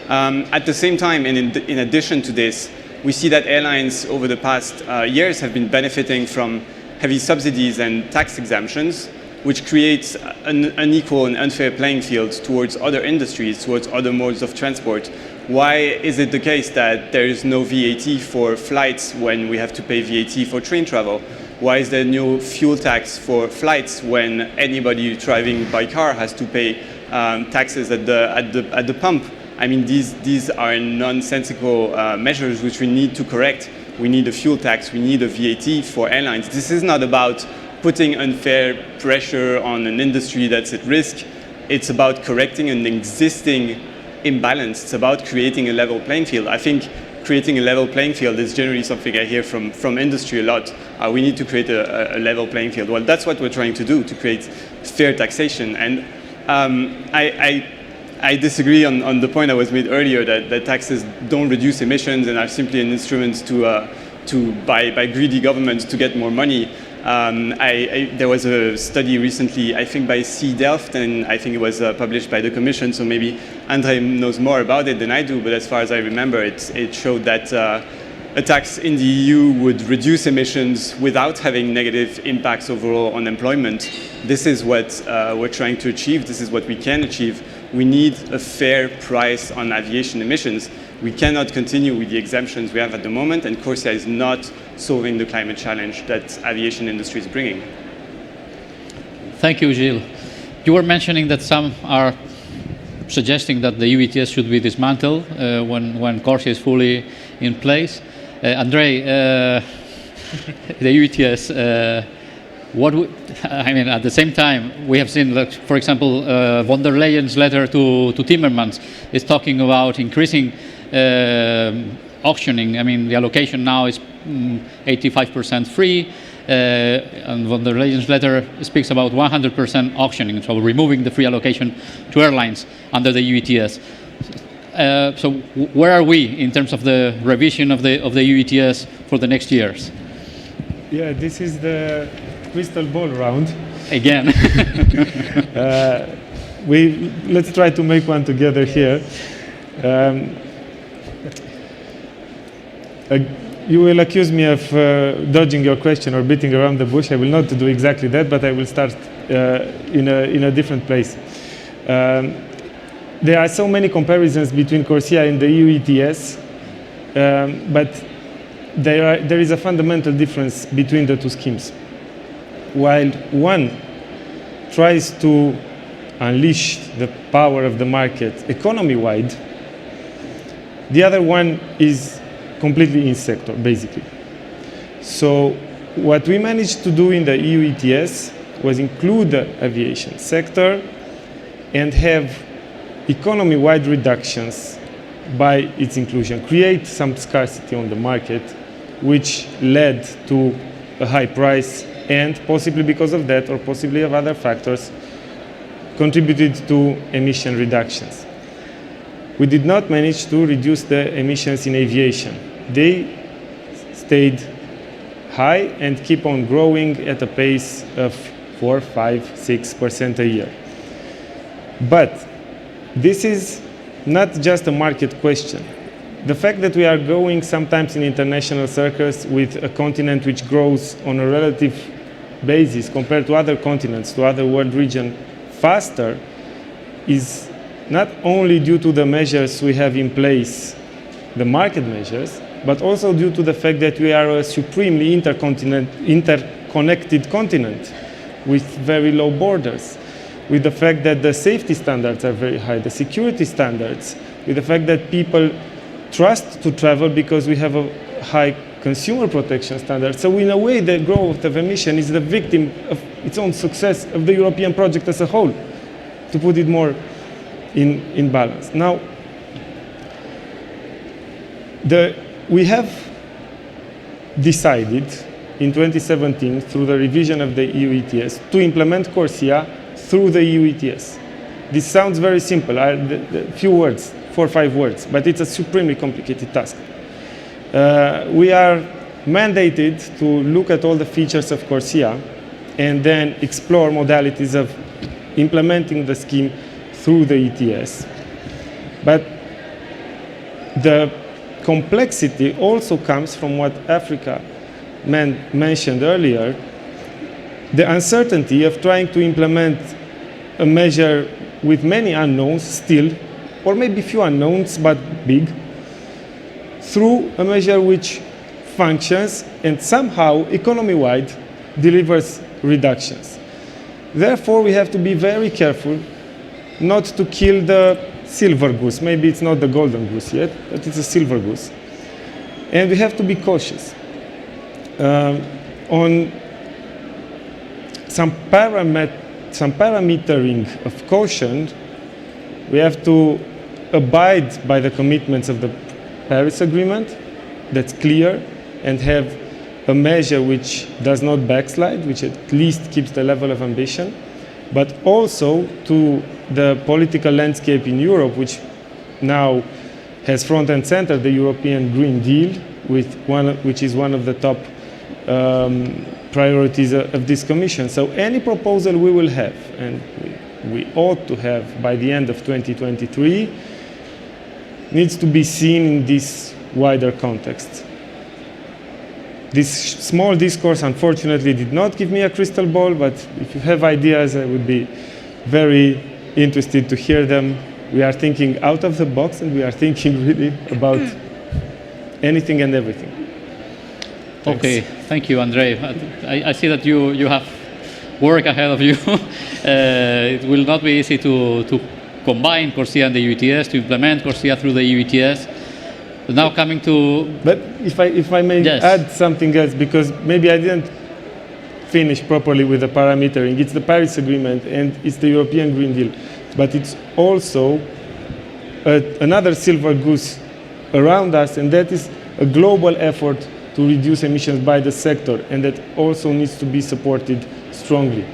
At the same time, and in addition to this, we see that airlines over the past years have been benefiting from heavy subsidies and tax exemptions, which creates an unequal and unfair playing field towards other industries, towards other modes of transport. Why is it the case that there is no VAT for flights when we have to pay VAT for train travel? Why is there no fuel tax for flights when anybody driving by car has to pay taxes at the pump? I mean, these are nonsensical measures which we need to correct. We need a fuel tax, we need a VAT for airlines. This is not about putting unfair pressure on an industry that's at risk. It's about correcting an existing imbalance. It's about creating a level playing field. I think creating a level playing field is generally something I hear from industry a lot. We need to create a level playing field. Well, that's what we're trying to do, to create fair taxation. And I disagree on the point that was made earlier that taxes don't reduce emissions and are simply an instrument by greedy governments to get more money. There was a study recently, I think by C. Delft, and I think it was published by the Commission, so maybe Andre knows more about it than I do, but as far as I remember, it showed that a tax in the EU would reduce emissions without having negative impacts overall on employment. This is what we're trying to achieve. This is what we can achieve. We need a fair price on aviation emissions. We cannot continue with the exemptions we have at the moment, and CORSIA is not solving the climate challenge that aviation industry is bringing. Thank you, Gilles. You were mentioning that some are suggesting that the EU ETS should be dismantled when CORSIA is fully in place. Andre, the EU ETS, at the same time, we have seen, like, for example, von der Leyen's letter to Timmermans is talking about increasing auctioning. I mean, the allocation now is 85% free, and von der Leyen's letter speaks about 100% auctioning, so removing the free allocation to airlines under the EU ETS. So where are we in terms of the revision of the EU ETS for the next years? Yeah, this is the crystal ball round. Again. Let's try to make one together here. You will accuse me of dodging your question or beating around the bush. I will not do exactly that, but I will start in a different place. There are so many comparisons between CORSIA and the EU ETS, but there is a fundamental difference between the two schemes. While one tries to unleash the power of the market economy-wide, the other one is completely in sector, basically. So what we managed to do in the EU ETS was include the aviation sector and have economy-wide reductions by its inclusion, create some scarcity on the market, which led to a high price, and possibly because of that, or possibly of other factors, contributed to emission reductions. We did not manage to reduce the emissions in aviation. They stayed high and keep on growing at a pace of 4, 5, 6% a year. But this is not just a market question. The fact that we are going sometimes in international circles with a continent which grows on a relative basis compared to other continents, to other world regions, faster, is not only due to the measures we have in place, the market measures, but also due to the fact that we are a supremely interconnected continent with very low borders, with the fact that the safety standards are very high, the security standards, with the fact that people trust to travel because we have a high consumer protection standard. So in a way, the growth of emission is the victim of its own success of the European project as a whole, to put it more in balance. Now, we have decided in 2017, through the revision of the EU ETS, to implement CORSIA through the EU ETS. This sounds very simple, few words, 4 or 5 words, but it's a supremely complicated task. We are mandated to look at all the features of CORSIA and then explore modalities of implementing the scheme through the ETS. But the complexity also comes from what Africa mentioned earlier, the uncertainty of trying to implement a measure with many unknowns still, or maybe few unknowns but big, through a measure which functions and somehow economy-wide delivers reductions. Therefore, we have to be very careful not to kill the silver goose. Maybe it's not the golden goose yet, but it's a silver goose. And we have to be cautious. On some parametering of caution, we have to abide by the commitments of the Paris Agreement, that's clear, and have a measure which does not backslide, which at least keeps the level of ambition, but also to the political landscape in Europe, which now has front and center the European Green Deal, which is one of the top priorities of this Commission. So any proposal we will have, and we ought to have by the end of 2023, needs to be seen in this wider context. This small discourse, unfortunately, did not give me a crystal ball, but if you have ideas, I would be very interested to hear them. We are thinking out of the box, and we are thinking really about anything and everything. Thanks. Okay, thank you, Andrei. I see that you have work ahead of you. It will not be easy to combine CORSIA and the EU ETS, to implement CORSIA through the EU ETS. Now coming to... But if I may add something else, because maybe I didn't finish properly with the parametering. It's the Paris Agreement and it's the European Green Deal. But it's also another silver goose around us, and that is a global effort to reduce emissions by the sector, and that also needs to be supported strongly.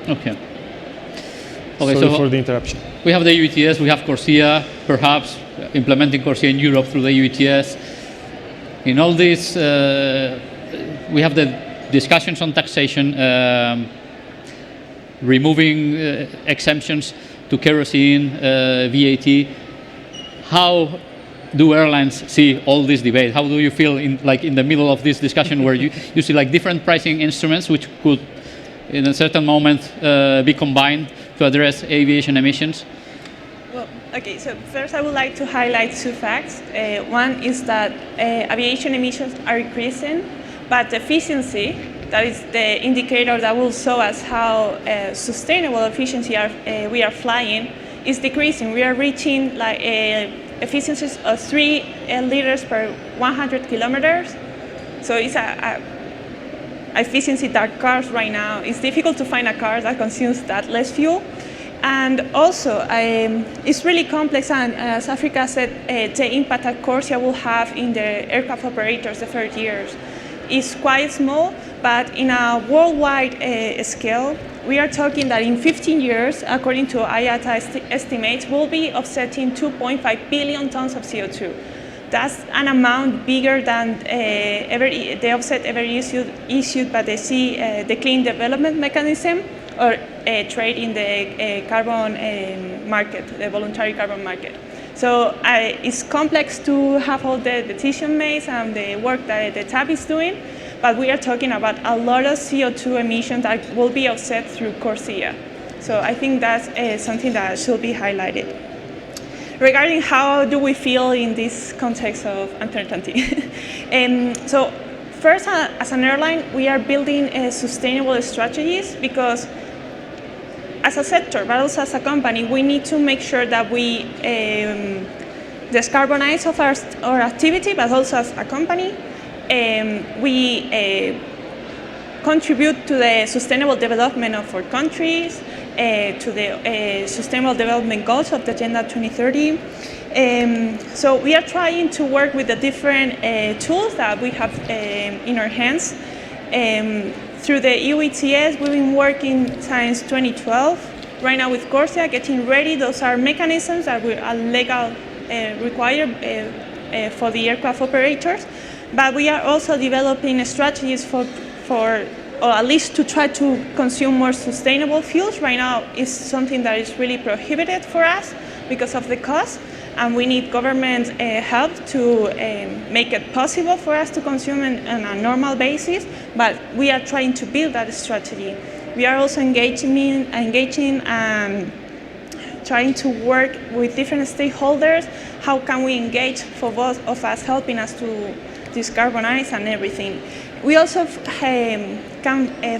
Okay. Sorry for the interruption. We have the EU ETS, we have CORSIA, perhaps implementing CORSIA in Europe through the EU ETS. In all this, we have the discussions on taxation, removing exemptions to kerosene, VAT. How do airlines see all this debate? How do you feel in the middle of this discussion where you see different pricing instruments which could, in a certain moment, be combined to address aviation emissions? Well, okay, so first I would like to highlight two facts. One is that aviation emissions are increasing, but efficiency, that is the indicator that will show us how sustainable efficiency we are flying, is decreasing. We are reaching efficiencies of 3 liters per 100 kilometers. So it's a efficiency that cars right now, it's difficult to find a car that consumes that less fuel. And also, it's really complex, and as Africa said, the impact that CORSIA will have in the aircraft operators the first years is quite small, but in a worldwide scale, we are talking that in 15 years, according to IATA estimates, we'll be offsetting 2.5 billion tons of CO2. That's an amount bigger than the offset ever issued by the Clean Development Mechanism, or trade in the carbon market, the voluntary carbon market. So it's complex to have all the decision made and the work that the TAP is doing, but we are talking about a lot of CO2 emissions that will be offset through CORSIA. So I think that's something that should be highlighted. Regarding how do we feel in this context of uncertainty? So first, as an airline, we are building sustainable strategies, because as a sector, but also as a company, we need to make sure that we decarbonize of our activity, but also as a company, we contribute to the sustainable development of our countries, to the sustainable development goals of the Agenda 2030. So we are trying to work with the different tools that we have in our hands. Through the EU ETS, we've been working since 2012. Right now with CORSIA, getting ready, those are mechanisms that are legal required for the aircraft operators. But we are also developing strategies for or at least to try to consume more sustainable fuels. Right now is something that is really prohibited for us because of the cost. and we need government help to make it possible for us to consume on a normal basis, but we are trying to build that strategy. We are also engaging and trying to work with different stakeholders. How can we engage for both of us, helping us to decarbonize and everything. We also can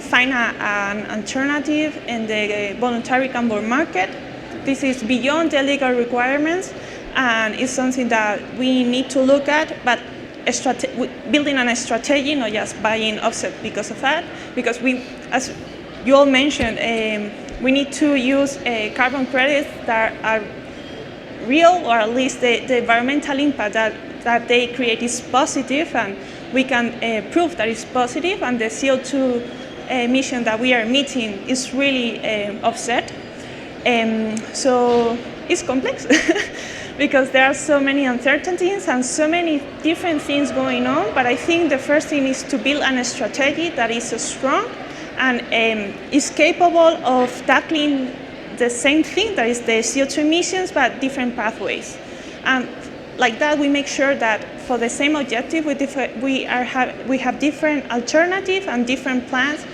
find an alternative in the voluntary carbon market. This is beyond the legal requirements, and it's something that we need to look at, but building a strategy, not just buying offset because of that, because we, as you all mentioned, we need to use carbon credits that are real, or at least the environmental impact that they create is positive, and we can prove that it's positive, and the CO2 emission that we are emitting is really offset. So it's complex because there are so many uncertainties and so many different things going on, but I think the first thing is to build a strategy that is strong and is capable of tackling the same thing, that is the CO2 emissions, but different pathways. And like that, we make sure that for the same objective, we have different alternatives and different plans,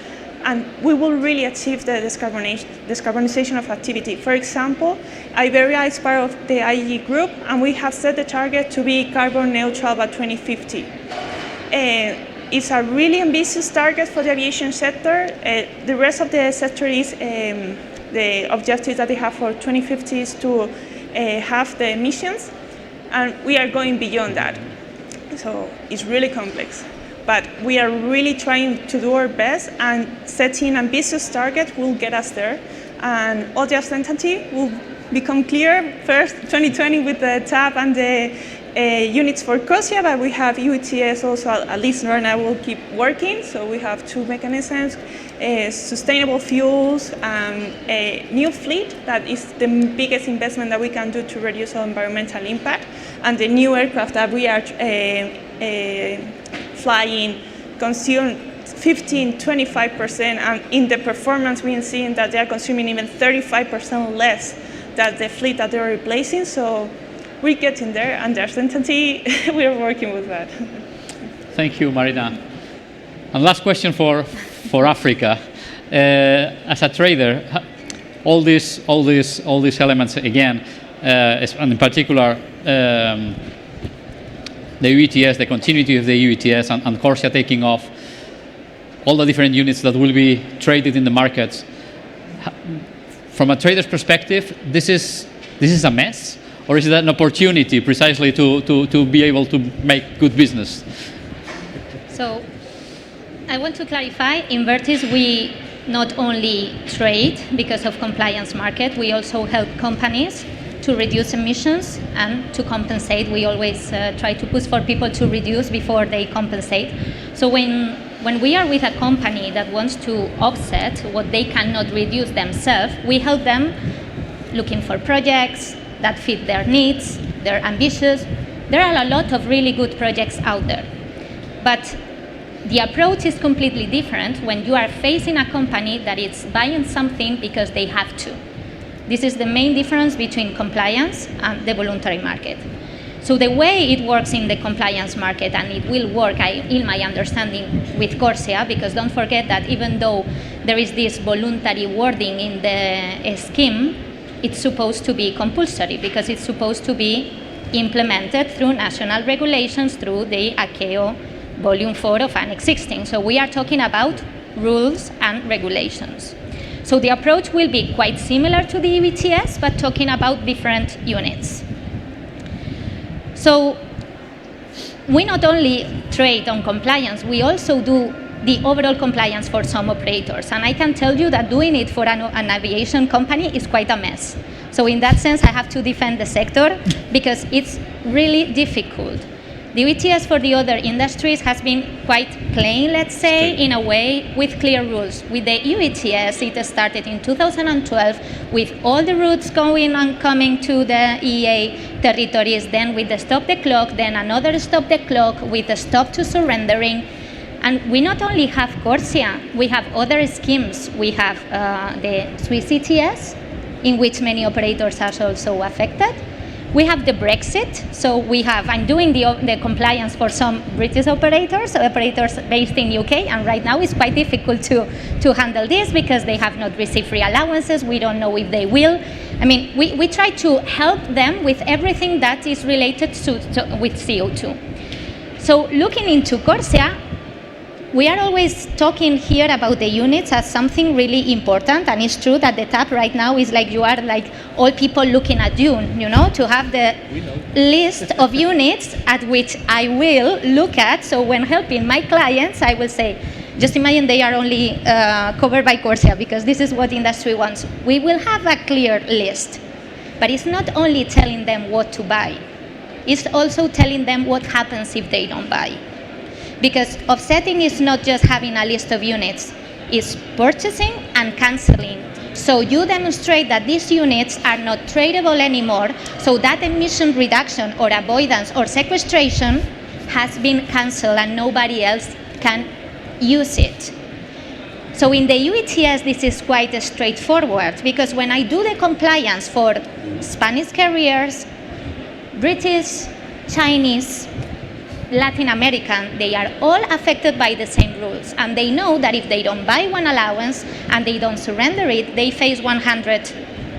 and we will really achieve the decarbonization of activity. For example, Iberia is part of the IEG group, and we have set the target to be carbon neutral by 2050. It's a really ambitious target for the aviation sector. The rest of the sector is the objective that they have for 2050 is to halve the emissions, and we are going beyond that. So it's really complex, but we are really trying to do our best, and setting ambitious targets will get us there, and all the uncertainty will become clear first 2020 with the TAP and the units for CORSIA, but we have UETS also, at least Lorna will keep working. So we have two mechanisms, sustainable fuels and a new fleet that is the biggest investment that we can do to reduce our environmental impact, and the new aircraft that we are flying consume 15-25%, and in the performance we are seeing that they are consuming even 35% less than the fleet that they're replacing. So we're getting there, and the uncertainty, we're working with that. Thank you, Marina. And last question for Africa. As a trader, all these elements again, and in particular the UETS, the continuity of the UETS, and CORSIA taking off, all the different units that will be traded in the markets. From a trader's perspective, this is a mess, or is it an opportunity precisely to be able to make good business? So I want to clarify, in Vertis we not only trade because of compliance market, we also help companies to reduce emissions and to compensate. We always try to push for people to reduce before they compensate. So when we are with a company that wants to offset what they cannot reduce themselves, we help them looking for projects that fit their needs, they're ambitious. There are a lot of really good projects out there. But the approach is completely different when you are facing a company that is buying something because they have to. This is the main difference between compliance and the voluntary market. So the way it works in the compliance market, and it will work, in my understanding, with CORSIA, because don't forget that even though there is this voluntary wording in the scheme, it's supposed to be compulsory because it's supposed to be implemented through national regulations through the ACEO Volume 4 of Annex 16. So we are talking about rules and regulations. So the approach will be quite similar to the EVTS, but talking about different units. So we not only trade on compliance, we also do the overall compliance for some operators. And I can tell you that doing it for an aviation company is quite a mess. So in that sense, I have to defend the sector because it's really difficult. The ETS for the other industries has been quite plain, let's say, in a way, with clear rules. With the EU ETS, it started in 2012 with all the routes going and coming to the EEA territories, then with the stop the clock, then another stop the clock with the stop to surrendering. And we not only have CORSIA, we have other schemes. We have the Swiss ETS, in which many operators are also affected. We have the Brexit, so I'm doing the compliance for some British operators based in UK, and right now it's quite difficult to handle this because they have not received free allowances. We don't know if they will. I mean, we try to help them with everything that is related with CO2. So looking into CORSIA, we are always talking here about the units as something really important, and it's true that the tab right now is like you are like all people looking at you, to have the list of units at which I will look at. So when helping my clients, I will say, just imagine they are only covered by CORSIA because this is what industry wants. We will have a clear list, but it's not only telling them what to buy, it's also telling them what happens if they don't buy. Because offsetting is not just having a list of units, it's purchasing and canceling. So you demonstrate that these units are not tradable anymore, so that emission reduction or avoidance or sequestration has been canceled and nobody else can use it. So in the EU ETS, this is quite straightforward, because when I do the compliance for Spanish carriers, British, Chinese, Latin American, they are all affected by the same rules. And they know that if they don't buy one allowance and they don't surrender it, they face 100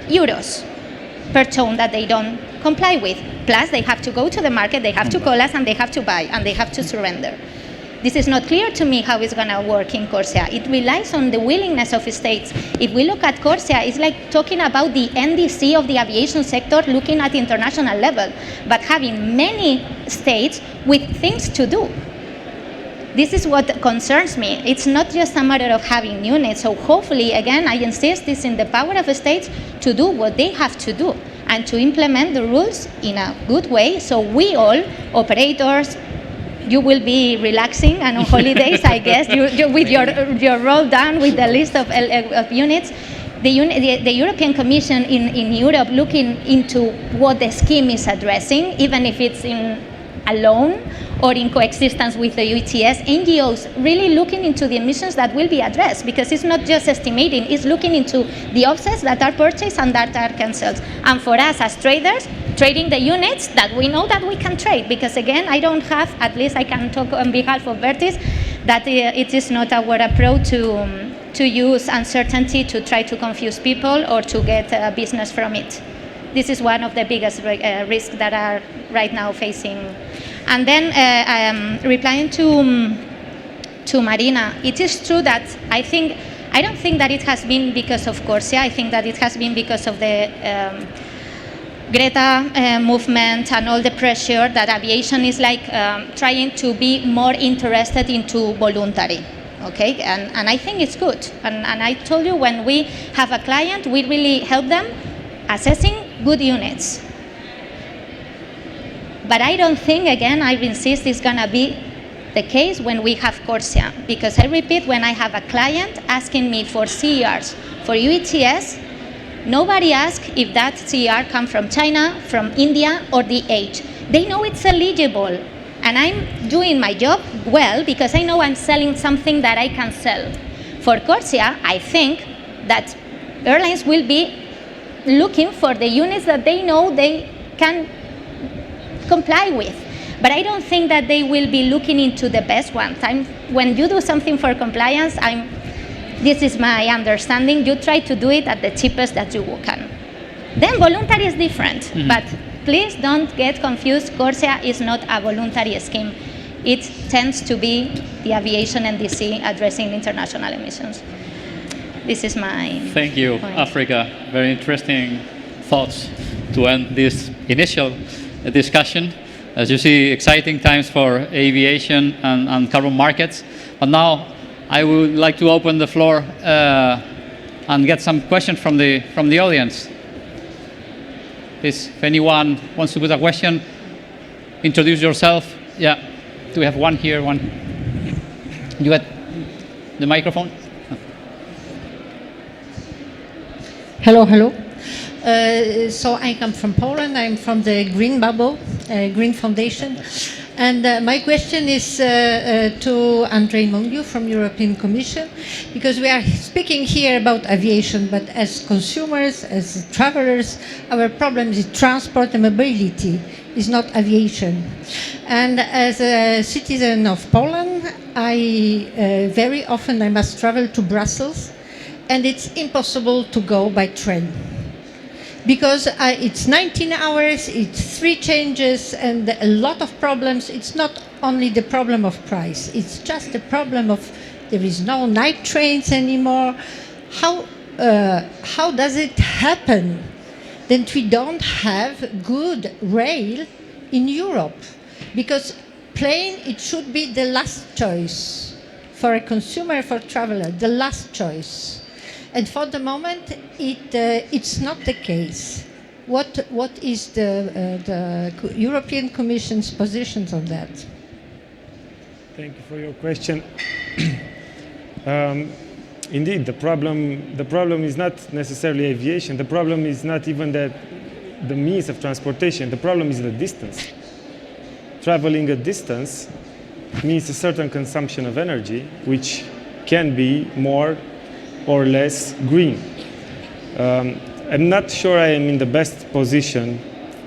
euros per ton that they don't comply with. Plus, they have to go to the market, they have to call us, and they have to buy, and they have to surrender. This is not clear to me how it's going to work in CORSIA. It relies on the willingness of states. If we look at CORSIA, it's like talking about the NDC of the aviation sector looking at international level, but having many states with things to do. This is what concerns me. It's not just a matter of having units. So hopefully, again, I insist this in the power of states to do what they have to do and to implement the rules in a good way. So we all, operators, you will be relaxing and on holidays, I guess, you with your roll down with the list of units. The European Commission in Europe looking into what the scheme is addressing, even if it's alone or in coexistence with the ETS, NGOs really looking into the emissions that will be addressed, because it's not just estimating, it's looking into the offsets that are purchased and that are cancelled. And for us as traders, trading the units that we know that we can trade, because again, I don't have, at least I can talk on behalf of Vertis, that it is not our approach to use uncertainty to try to confuse people or to get business from it. This is one of the biggest risks that are right now facing. And then replying to Marina, it is true that I don't think that it has been because of CORSIA. I think that it has been because of the Greta movement and all the pressure that aviation is like trying to be more interested into voluntary. Okay, and I think it's good. And I told you, when we have a client, we really help them assessing good units. But I don't think, again, I insist, it's going to be the case when we have CORSIA. Because I repeat, when I have a client asking me for CERs for UETS, nobody asks if that CER comes from China, from India, or the age. They know it's eligible. And I'm doing my job well because I know I'm selling something that I can sell. For CORSIA, I think that airlines will be looking for the units that they know they can comply with. But I don't think that they will be looking into the best ones. When you do something for compliance, this is my understanding, you try to do it at the cheapest that you can. Then voluntary is different, but please don't get confused. CORSIA is not a voluntary scheme. It tends to be the aviation NDC addressing international emissions. This is my Thank you, point. Africa. Very interesting thoughts to end this initial discussion. As you see, exciting times for aviation and carbon markets. But now I would like to open the floor and get some questions from the audience. Please, if anyone wants to put a question, introduce yourself. Yeah, do we have one here? One. You got the microphone? Hello, hello. So I come from Poland. I'm from the Green Bubble, Green Foundation. And my question is to Andrei Mongiu from European Commission, because we are speaking here about aviation, but as consumers, as travelers, our problem is transport and mobility, is not aviation. And as a citizen of Poland, very often I must travel to Brussels, and it's impossible to go by train. Because it's 19 hours, it's 3 changes, and a lot of problems. It's not only the problem of price, it's just the problem of there is no night trains anymore. How does it happen that we don't have good rail in Europe? Because plane, it should be the last choice for a consumer, for a traveler, the last choice. And for the moment, it's not the case. What is the European Commission's positions on that? Thank you for your question. Indeed, the problem is not necessarily aviation. The problem is not even the means of transportation. The problem is the distance. Traveling a distance means a certain consumption of energy, which can be more or less green. I'm not sure I am in the best position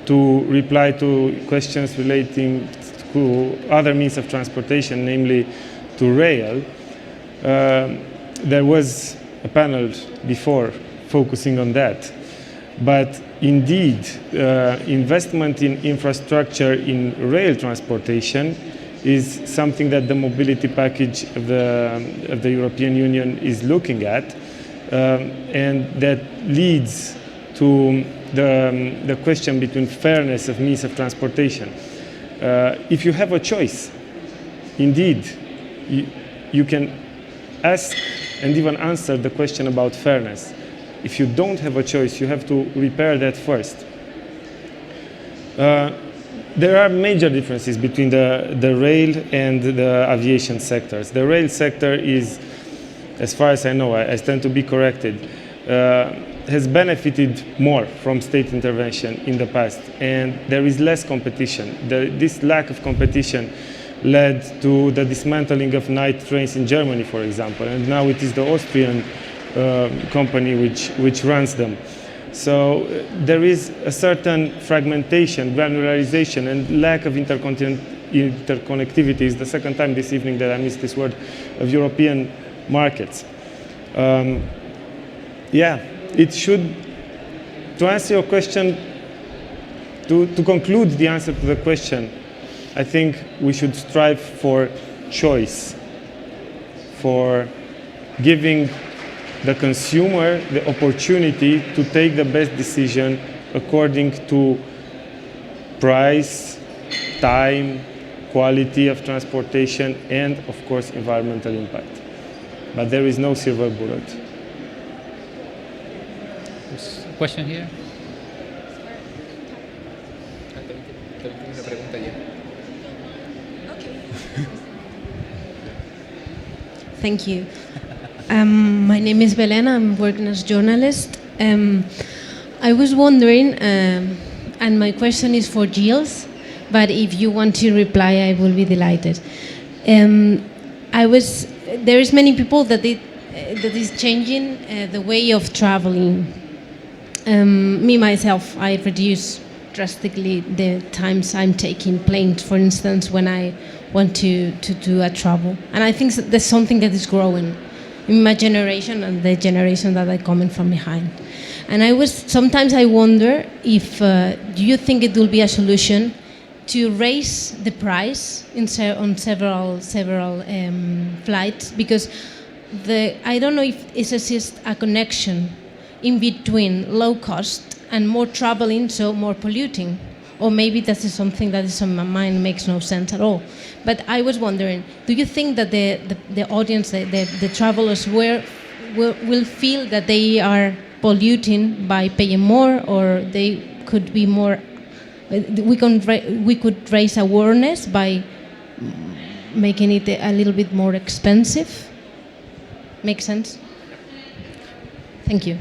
to reply to questions relating to other means of transportation, namely to rail. There was a panel before focusing on that. But indeed, investment in infrastructure in rail transportation is something that the mobility package of the European Union is looking at, and that leads to the question between fairness of means of transportation. If you have a choice, indeed, you can ask and even answer the question about fairness. If you don't have a choice, you have to repair that first. There are major differences between the rail and the aviation sectors. The rail sector is, as far as I know, I stand to be corrected, has benefited more from state intervention in the past, and there is less competition. This lack of competition led to the dismantling of night trains in Germany, for example, and now it is the Austrian company which runs them. So there is a certain fragmentation, granularization, and lack of interconnectivity. Is the second time this evening that I missed this word, of European markets. It should, to answer your question, to conclude the answer to the question, I think we should strive for choice, for giving the consumer the opportunity to take the best decision according to price, time, quality of transportation, and of course environmental impact. But there is no silver bullet. Question here? Thank you. My name is Belén. I'm working as journalist. I was wondering, and my question is for Gilles, but if you want to reply, I will be delighted. There is many people that is changing the way of traveling. Me myself, I reduce drastically the times I'm taking planes, for instance, when I want to do a travel. And I think there's something that is growing in my generation and the generation that I come in from behind. And sometimes I wonder if, do you think it will be a solution to raise the price on several flights? Because I don't know if it exists a connection in between low cost and more traveling, so more polluting. Or maybe that is something that is on my mind, makes no sense at all. But I was wondering, do you think that the audience, the travelers will feel that they are polluting by paying more, or they could be more, we could raise awareness by making it a little bit more expensive? Make sense? Thank you.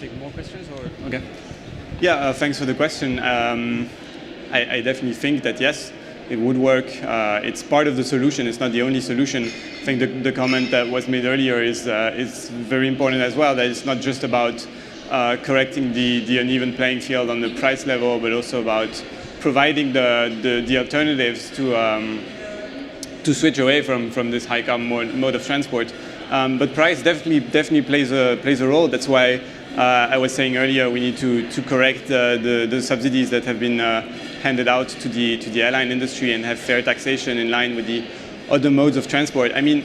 Take more questions, or okay? Yeah, thanks for the question. I definitely think that yes, it would work. It's part of the solution. It's not the only solution. I think the comment that was made earlier is very important as well, that it's not just about correcting the uneven playing field on the price level, but also about providing the alternatives to switch away from this high carbon mode of transport. But price definitely plays a role. That's why I was saying earlier we need to correct the subsidies that have been handed out to the airline industry and have fair taxation in line with the other modes of transport. I mean,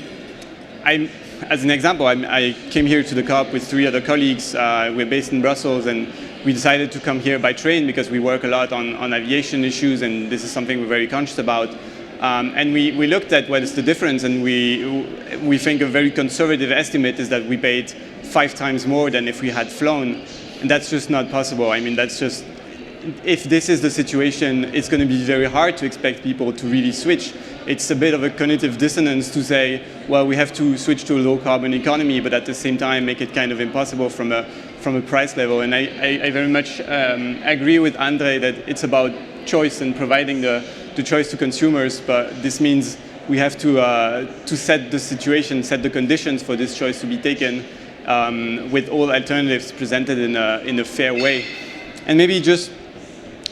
as an example, I came here to the COP with 3 other colleagues. We're based in Brussels, and we decided to come here by train because we work a lot on aviation issues, and this is something we're very conscious about. And we looked at what is the difference, and we think a very conservative estimate is that we paid 5 times more than if we had flown, and that's just not possible. I mean, that's just, if this is the situation, it's going to be very hard to expect people to really switch. It's a bit of a cognitive dissonance to say, well, we have to switch to a low carbon economy, but at the same time make it kind of impossible from a price level. And I very much agree with Andre that it's about choice and providing the choice to consumers, but this means we have to set the situation, set the conditions for this choice to be taken with all alternatives presented in a fair way. And maybe just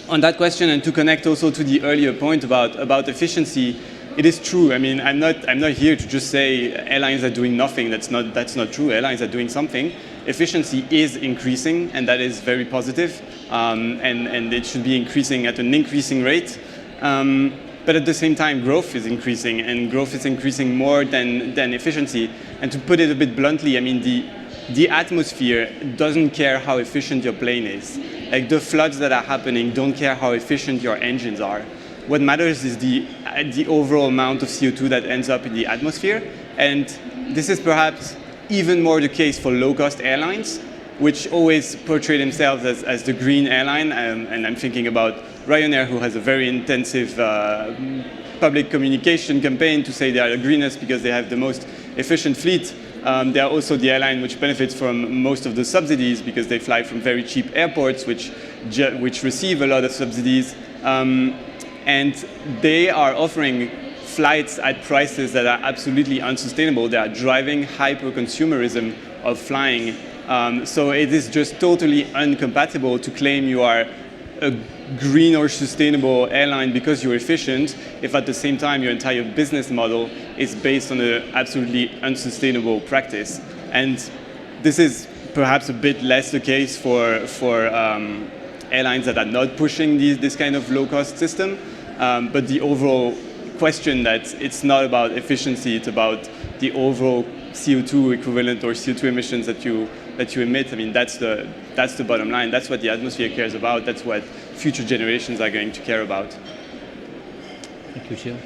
on that question, and to connect also to the earlier point about efficiency, it is true. I mean, I'm not here to just say airlines are doing nothing. That's not true. Airlines are doing something. Efficiency is increasing, and that is very positive, and it should be increasing at an increasing rate. But at the same time, growth is increasing, and growth is increasing more than efficiency. And to put it a bit bluntly, I mean, the atmosphere doesn't care how efficient your plane is. Like, the floods that are happening don't care how efficient your engines are. What matters is the overall amount of CO2 that ends up in the atmosphere. And this is perhaps even more the case for low-cost airlines, which always portray themselves as the green airline. And I'm thinking about Ryanair, who has a very intensive public communication campaign to say they are the greenest because they have the most efficient fleet. They are also the airline which benefits from most of the subsidies because they fly from very cheap airports, which receive a lot of subsidies. And they are offering flights at prices that are absolutely unsustainable. They are driving hyper-consumerism of flying. So it is just totally incompatible to claim you are a green or sustainable airline because you're efficient, if at the same time your entire business model is based on an absolutely unsustainable practice. And this is perhaps a bit less the case for airlines that are not pushing this kind of low-cost system. But the overall question that it's not about efficiency, it's about the overall CO2 equivalent or CO2 emissions that you emit. I mean, that's the bottom line. That's what the atmosphere cares about. That's what future generations are going to care about. Thank you, Jill.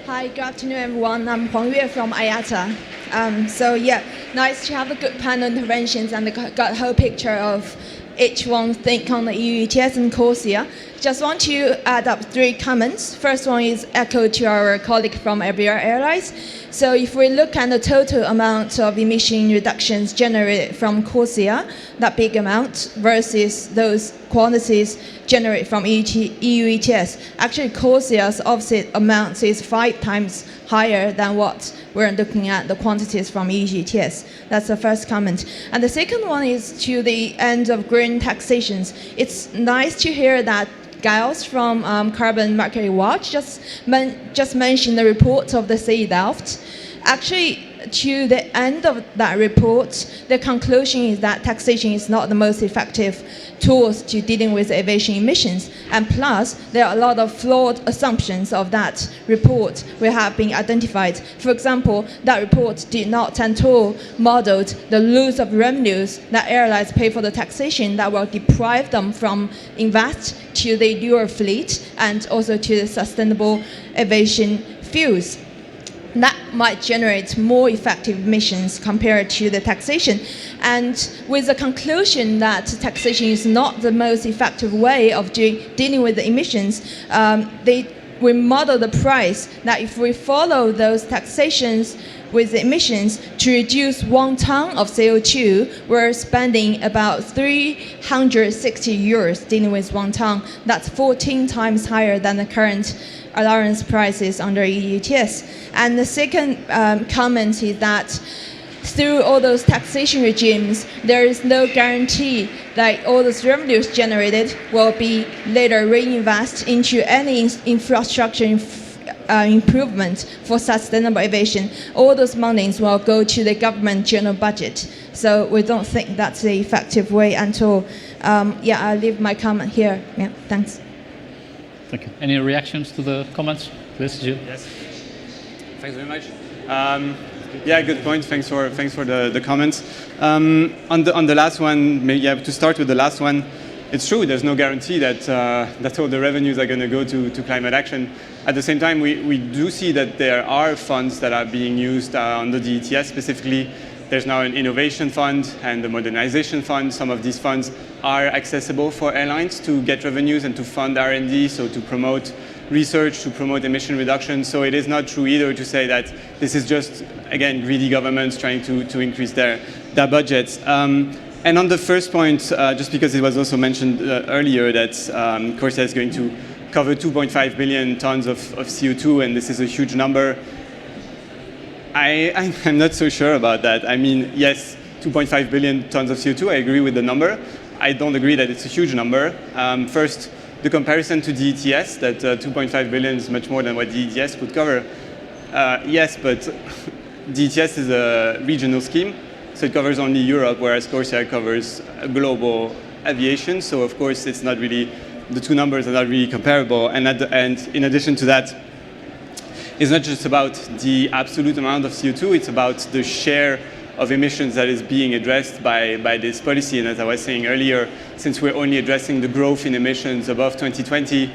Hi, good afternoon, everyone. I'm Huang Yue from IATA. So yeah, nice to have a good panel interventions and got a whole picture of each one think on the EU ETS and CORSIA. Just want to add up 3 comments. First one is echo to our colleague from Iberia Airlines. So if we look at the total amount of emission reductions generated from CORSIA, that big amount, versus those quantities generated from EU ETS, actually CORSIA's offset amount is 5 times higher than what we're looking at the quantities from EU ETS. That's the first comment. And the second one is to the end of green taxations. It's nice to hear that Giles from Carbon Market Watch just mentioned the report of the CE Delft. Actually, to the end of that report, the conclusion is that taxation is not the most effective tools to dealing with aviation emissions. And plus, there are a lot of flawed assumptions of that report we have been identified. For example, that report did not at all model the loss of revenues that airlines pay for the taxation that will deprive them from invest to the newer fleet and also to the sustainable aviation fuels. That might generate more effective emissions compared to the taxation. And with the conclusion that taxation is not the most effective way of dealing with the emissions, we model the price that if we follow those taxations with the emissions, to reduce 1 ton of CO2, we're spending about 360 euros dealing with 1 ton. That's 14 times higher than the current allowance prices under EU ETS. And the second comment is that through all those taxation regimes, there is no guarantee that all those revenues generated will be later reinvested into any infrastructure improvement for sustainable aviation. All those monies will go to the government general budget. So we don't think that's the effective way at all. I'll leave my comment here. Yeah, thanks. Thank you. Any reactions to the comments? Please, Jill. Yes. Thanks very much. Yeah, good point. Thanks for the comments. On the last one, maybe to start with the last one, it's true. There's no guarantee that all the revenues are going to go to climate action. At the same time, we do see that there are funds that are being used under the ETS specifically. There's now an innovation fund and a modernization fund. Some of these funds are accessible for airlines to get revenues and to fund R&D, so to promote research, to promote emission reduction. So it is not true either to say that this is just, again, greedy governments trying to increase their budgets. And on the first point, just because it was also mentioned earlier that CORSIA is going to cover 2.5 billion tons of CO2, and this is a huge number. I'm not so sure about that. I mean, yes, 2.5 billion tons of CO2, I agree with the number. I don't agree that it's a huge number. First, the comparison to the ETS, that 2.5 billion is much more than what the ETS would cover. Yes, but the ETS is a regional scheme, so it covers only Europe, whereas CORSIA covers global aviation. So of course, it's not really, the two numbers are not really comparable. And at the end, in addition to that, it's not just about the absolute amount of CO2, it's about the share of emissions that is being addressed by this policy. And as I was saying earlier, since we're only addressing the growth in emissions above 2020,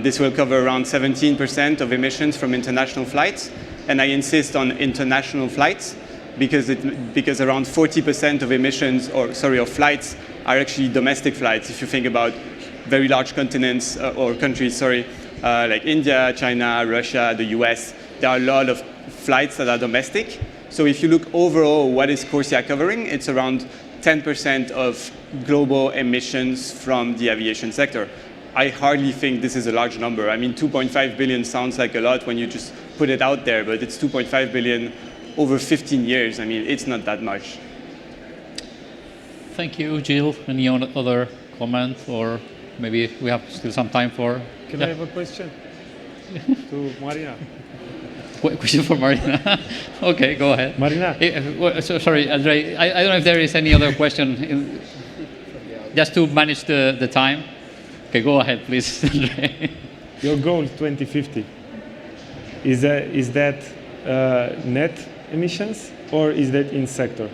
this will cover around 17% of emissions from international flights. And I insist on international flights because around 40% of emissions, of flights are actually domestic flights. If you think about very large continents or countries, like India, China, Russia, the US, there are a lot of flights that are domestic. So if you look overall, what is CORSIA covering? It's around 10% of global emissions from the aviation sector. I hardly think this is a large number. I mean, 2.5 billion sounds like a lot when you just put it out there, but it's 2.5 billion over 15 years. I mean, it's not that much. Thank you, Jill. Any other comment, or maybe we have still some time for... Can I have a question to Marina? Question for Marina. Okay, go ahead. Marina. Sorry, Andrei, I don't know if there is any other question, just to manage the time. Okay, go ahead, please, Andrei. Your goal 2050, is that net emissions or is that in sector?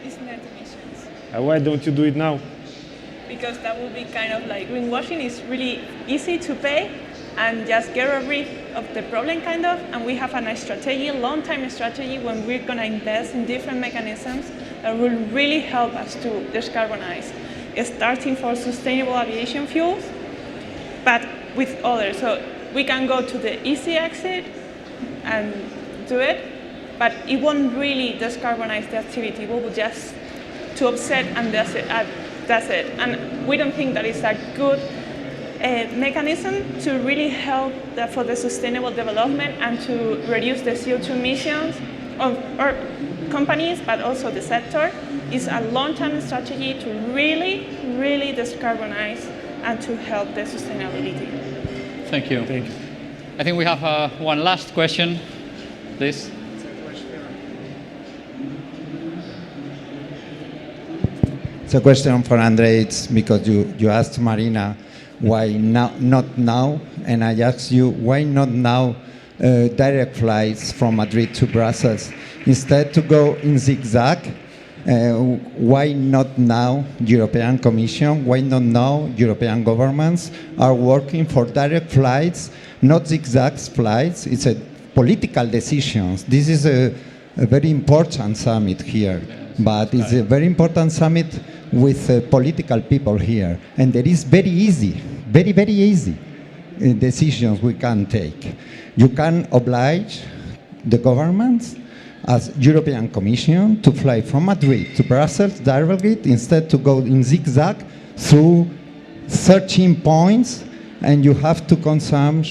It's net emissions. Why don't you do it now? Because that would be kind of like greenwashing is really easy to pay and just get rid of the problem kind of, and we have a nice strategy, long-term strategy when we're going to invest in different mechanisms that will really help us to decarbonize, starting for sustainable aviation fuels, but with others. So we can go to the easy exit and do it, but it won't really decarbonize the activity. We will just to offset and that's it. And we don't think that is a good mechanism to really help for the sustainable development and to reduce the CO2 emissions of our companies, but also the sector. It's a long-term strategy to really, really decarbonize and to help the sustainability. Thank you. Thank you. I think we have one last question, please. It's a question for Andrei. It's because you asked Marina why not now, and I asked you why not now direct flights from Madrid to Brussels instead to go in zigzag. Why not now European Commission? Why not now European governments are working for direct flights, not zigzag flights? It's a political decisions. This is a very important summit here, but it's a very important summit with political people here, and there is very easy, very easy decisions we can take. You can oblige the governments as European Commission to fly from Madrid to Brussels directly instead to go in zigzag through 13 points, and you have to consume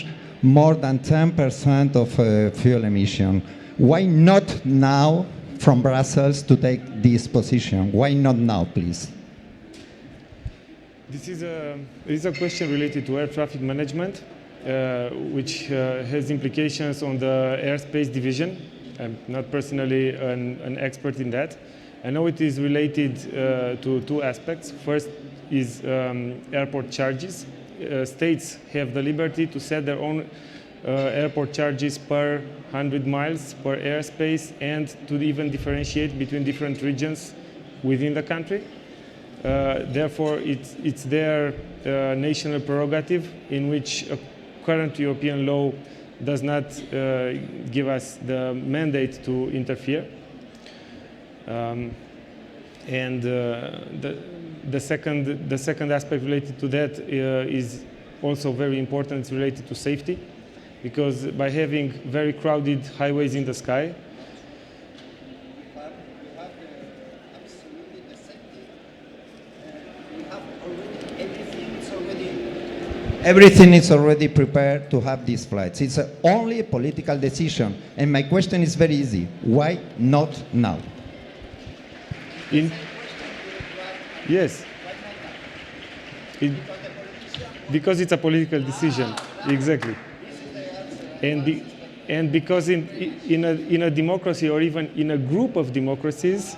more than 10% of fuel emission. Why not now from Brussels to take this position? Why not now, please? This is a question related to air traffic management, which has implications on the airspace division. I'm not personally an expert in that. I know it is related to two aspects. First is airport charges. States have the liberty to set their own airport charges per 100 miles per airspace, and to even differentiate between different regions within the country. Therefore, it's their national prerogative, in which a current European law does not give us the mandate to interfere. And the second aspect related to that is also very important. It's related to safety, because by having very crowded highways in the sky, everything is already prepared to have these flights. It's only a political decision. And my question is very easy. Why not now? Yes. Because it's a political decision. Exactly. And because in a democracy, or even in a group of democracies,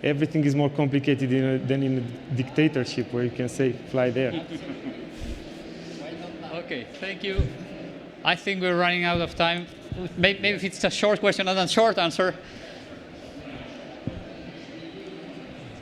everything is more complicated than in a dictatorship, where you can say, fly there. Okay, thank you. I think we're running out of time. Maybe if it's a short question and a short answer.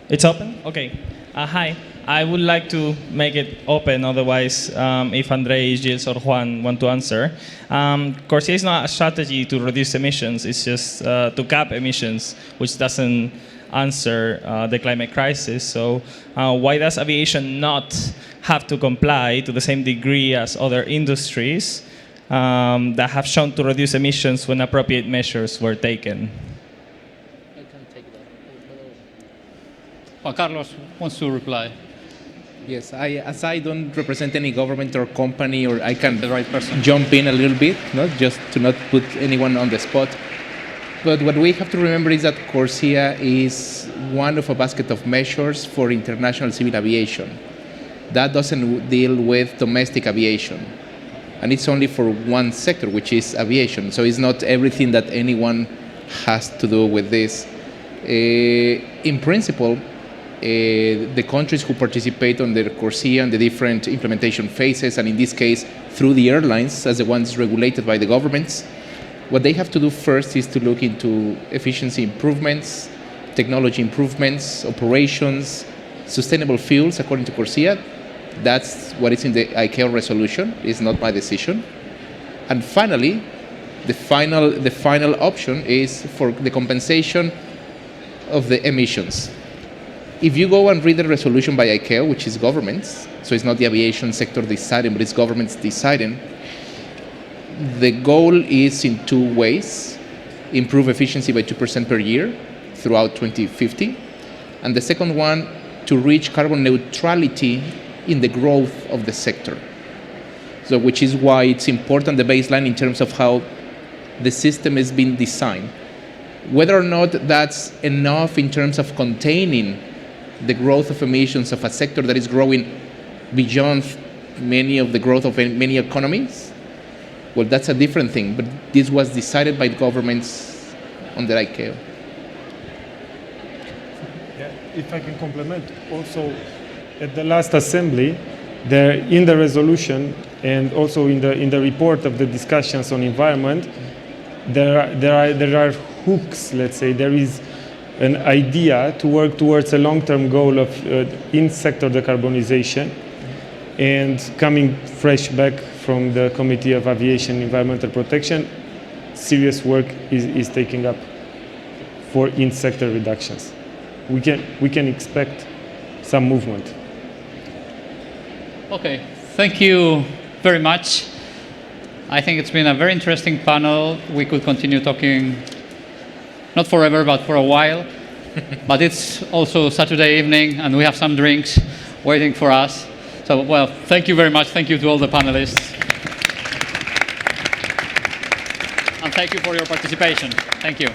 It's open? Okay. Hi. I would like to make it open, otherwise, if Andre, Gilles, or Juan want to answer. CORSIA is not a strategy to reduce emissions, it's just to cap emissions, which doesn't answer the climate crisis. So why does aviation not have to comply to the same degree as other industries that have shown to reduce emissions when appropriate measures were taken? I can take that. Juan Carlos wants to reply. Yes, as I don't represent any government or company, or I can the right person jump in a little bit, not just to not put anyone on the spot. But what we have to remember is that CORSIA is one of a basket of measures for international civil aviation. That doesn't deal with domestic aviation. And it's only for one sector, which is aviation. So it's not everything that anyone has to do with this. In principle, the countries who participate on the CORSIA and the different implementation phases, and in this case, through the airlines as the ones regulated by the governments, what they have to do first is to look into efficiency improvements, technology improvements, operations, sustainable fuels according to CORSIA. That's what is in the ICAO resolution. It's not my decision. And finally, the final option is for the compensation of the emissions. If you go and read the resolution by ICAO, which is governments, so it's not the aviation sector deciding, but it's governments deciding, the goal is in two ways: improve efficiency by 2% per year throughout 2050, and the second one, to reach carbon neutrality in the growth of the sector. So which is why it's important, the baseline, in terms of how the system has been designed. Whether or not that's enough in terms of containing the growth of emissions of a sector that is growing beyond many of the growth of many economies, well, that's a different thing. But this was decided by governments under ICAO. Yeah, if I can complement, also at the last assembly, there in the resolution and also in the report of the discussions on environment, there are hooks. Let's say there is an idea to work towards a long-term goal of in-sector decarbonization, and coming fresh back from the Committee of Aviation and Environmental Protection, serious work is taking up for in-sector reductions. We can expect some movement. Okay, thank you very much. I think it's been a very interesting panel. We could continue talking not forever, but for a while. But it's also Saturday evening, and we have some drinks waiting for us. So, well, thank you very much. Thank you to all the panelists. And thank you for your participation. Thank you.